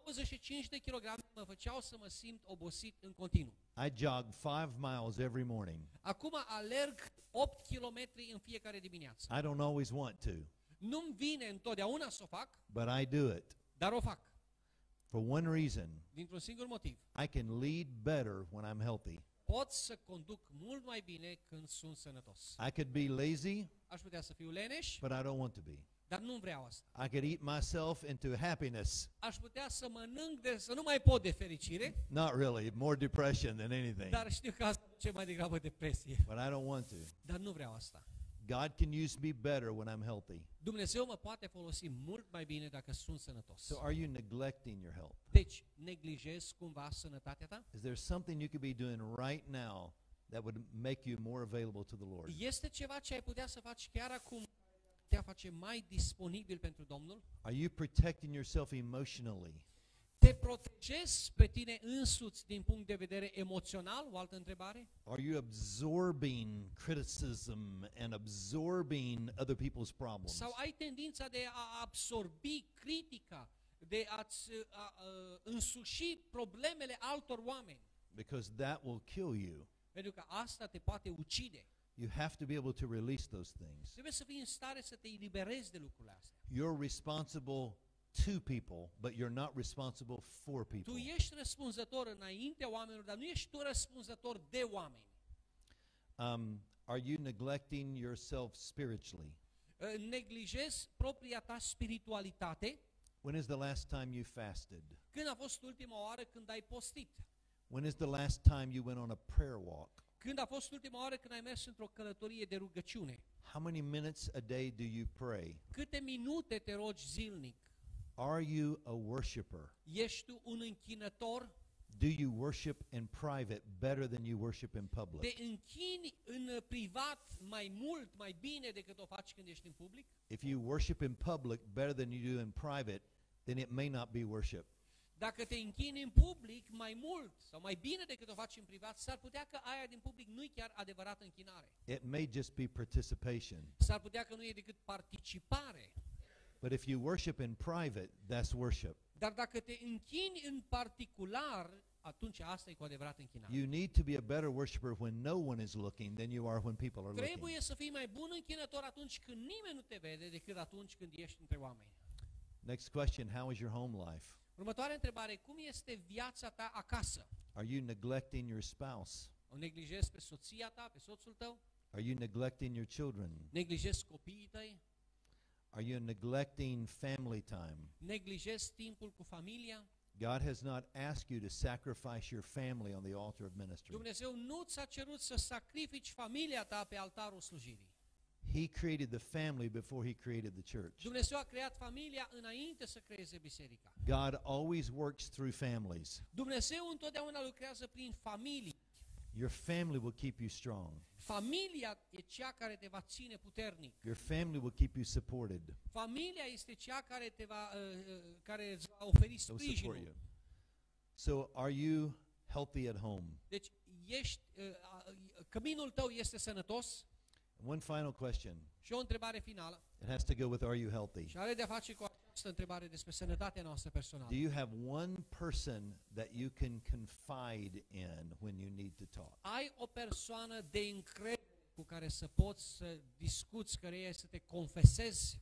25 de kilograme mă făceau să mă simt obosit în continuu. I jog 5 miles every morning. Acum alerg 8 kilometri în fiecare dimineață. I don't always want to, Nu-mi vine întotdeauna să o fac, but I do it dar o fac. for one reason. Dintr-un singur motiv. I can lead better when I'm healthy. Pot să conduc mult mai bine când sunt sănătos. I could be lazy, Aș putea să fiu leneș, but I don't want to be. dar nu vreau asta. I could eat myself into happiness. Aș putea să mănânc să nu mai pot de fericire, Not really, more depression than anything. dar știu că asta duce mai degrabă depresie. But I don't want to. Dar nu vreau asta. God can use me better when I'm healthy. Dumnezeu mă poate folosi mult mai bine dacă sunt sănătos. So are you neglecting your health? Deci, neglijezi cumva sănătatea ta? Is there something you could be doing right now that would make you more available to the Lord? Este ceva ce ai putea să faci chiar acum, te-a face mai disponibil pentru Domnul? Are you protecting yourself emotionally? Te protejezi pe tine însuți din punct de vedere emoțional? O altă întrebare? Are you absorbing criticism and absorbing other people's problems? Sau ai tendința de a absorbi critica, de a-ți însuși problemele altor oameni? Because that will kill you. Pentru că asta te poate ucide. You have to be able to release those things. Trebuie să fii în stare să te eliberezi de lucrurile astea. You're responsible to people, but you're not responsible for Tu people. ești răspunzător înaintea oamenilor, dar nu ești tu răspunzător de oameni. Are you neglecting yourself spiritually? Neglijezi propria ta spiritualitate. When is the last time you fasted? Când a fost ultima oară când ai postit? When is the last time you went on a prayer walk? Când a fost ultima oară când ai mers într-o călătorie de rugăciune? How many minutes a day do you pray? Câte minute te rogi zilnic? Are you a worshiper? Ești tu un închinător? Do you worship in private better than you worship in public? Te închini în privat mai mult, mai bine decât o faci când ești în public? If you worship in public better than you do in private, then it may not be worship. Dacă te închini în public mai mult sau mai bine decât o faci în privat, s-ar putea că aia din public nu e chiar adevărată închinare. It may just be participation. S-ar putea că nu e decât participare. But if you worship in private, that's worship. Dar dacă te închini în particular, atunci asta e cu adevărat închinare. You need to be a better worshiper when no one is looking than you are when people are looking. Trebuie să fii mai bun închinător atunci când nimeni nu te vede decât atunci când ești între oameni. Next question, how is your home life? Următoarea întrebare, cum este viața ta acasă? Are you neglecting your spouse? O neglijezi pe soția ta, pe soțul tău? Are you neglecting your children? Neglijezi copiii tăi? Are you neglecting family time? Neglijezi timpul cu familia? God has not asked you to sacrifice your family on the altar of ministry. Dumnezeu nu ți-a cerut să sacrifici familia ta pe altarul slujirii. He created the family before he created the church. Dumnezeu a creat familia înainte să creeze biserica. God always works through families. Dumnezeu întotdeauna lucrează prin familii. Your family will keep you strong. Familia e cea care te va ține puternic. Your family will keep you supported. Familia este cea care te va care îți va oferi They'll support sprijinul. you. So are you healthy at home? Deci căminul tău este sănătos? One final question. Și o întrebare finală. It has to go with are you healthy? Și are de a face cu această întrebare despre sănătatea noastră personală. Do you have one person that you can confide in when you need to talk? Ai o persoană de încredere cu care să poți să discuți, care să te confesezi?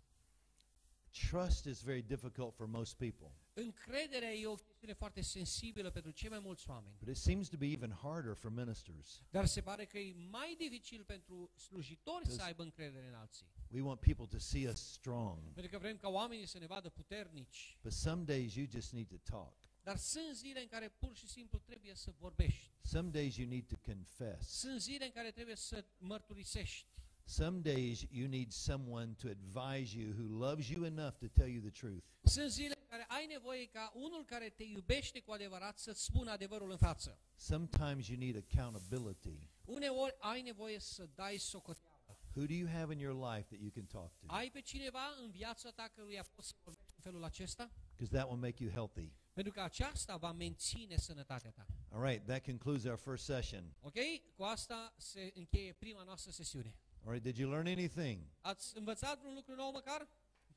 Trust is very difficult for most people. Încrederea e o chestiune foarte sensibilă pentru cei mai mulți oameni. But it seems to be even harder for ministers. Dar se pare că e mai dificil pentru slujitori să aibă încredere în alții. We want people to see us strong. Pentru că vrem ca oamenii să ne vadă puternici. But some days you just need to talk. Dar sunt zile în care pur și simplu trebuie să vorbești. Some days you need to confess. Sunt zile în care trebuie să mărturisești. Some days you need someone to advise you who loves you enough to tell you the truth. Sunt zile în care ai nevoie ca unul care te iubește cu adevărat să-ți spună adevărul în față. Sometimes you need accountability. Uneori ai nevoie să dai socoteală. Who do you have in your life that you can talk to? Ai pe cineva în viața ta căruia poți să vorbești în felul acesta? Because that will make you healthy. Pentru că aceasta va menține sănătatea ta. All right, that concludes our first session. Ok? Cu asta se încheie prima noastră sesiune. All right, did you learn anything? Ați învățat vreun lucru nou măcar?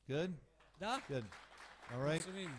Good? Da? Good. All right. Mulțumim.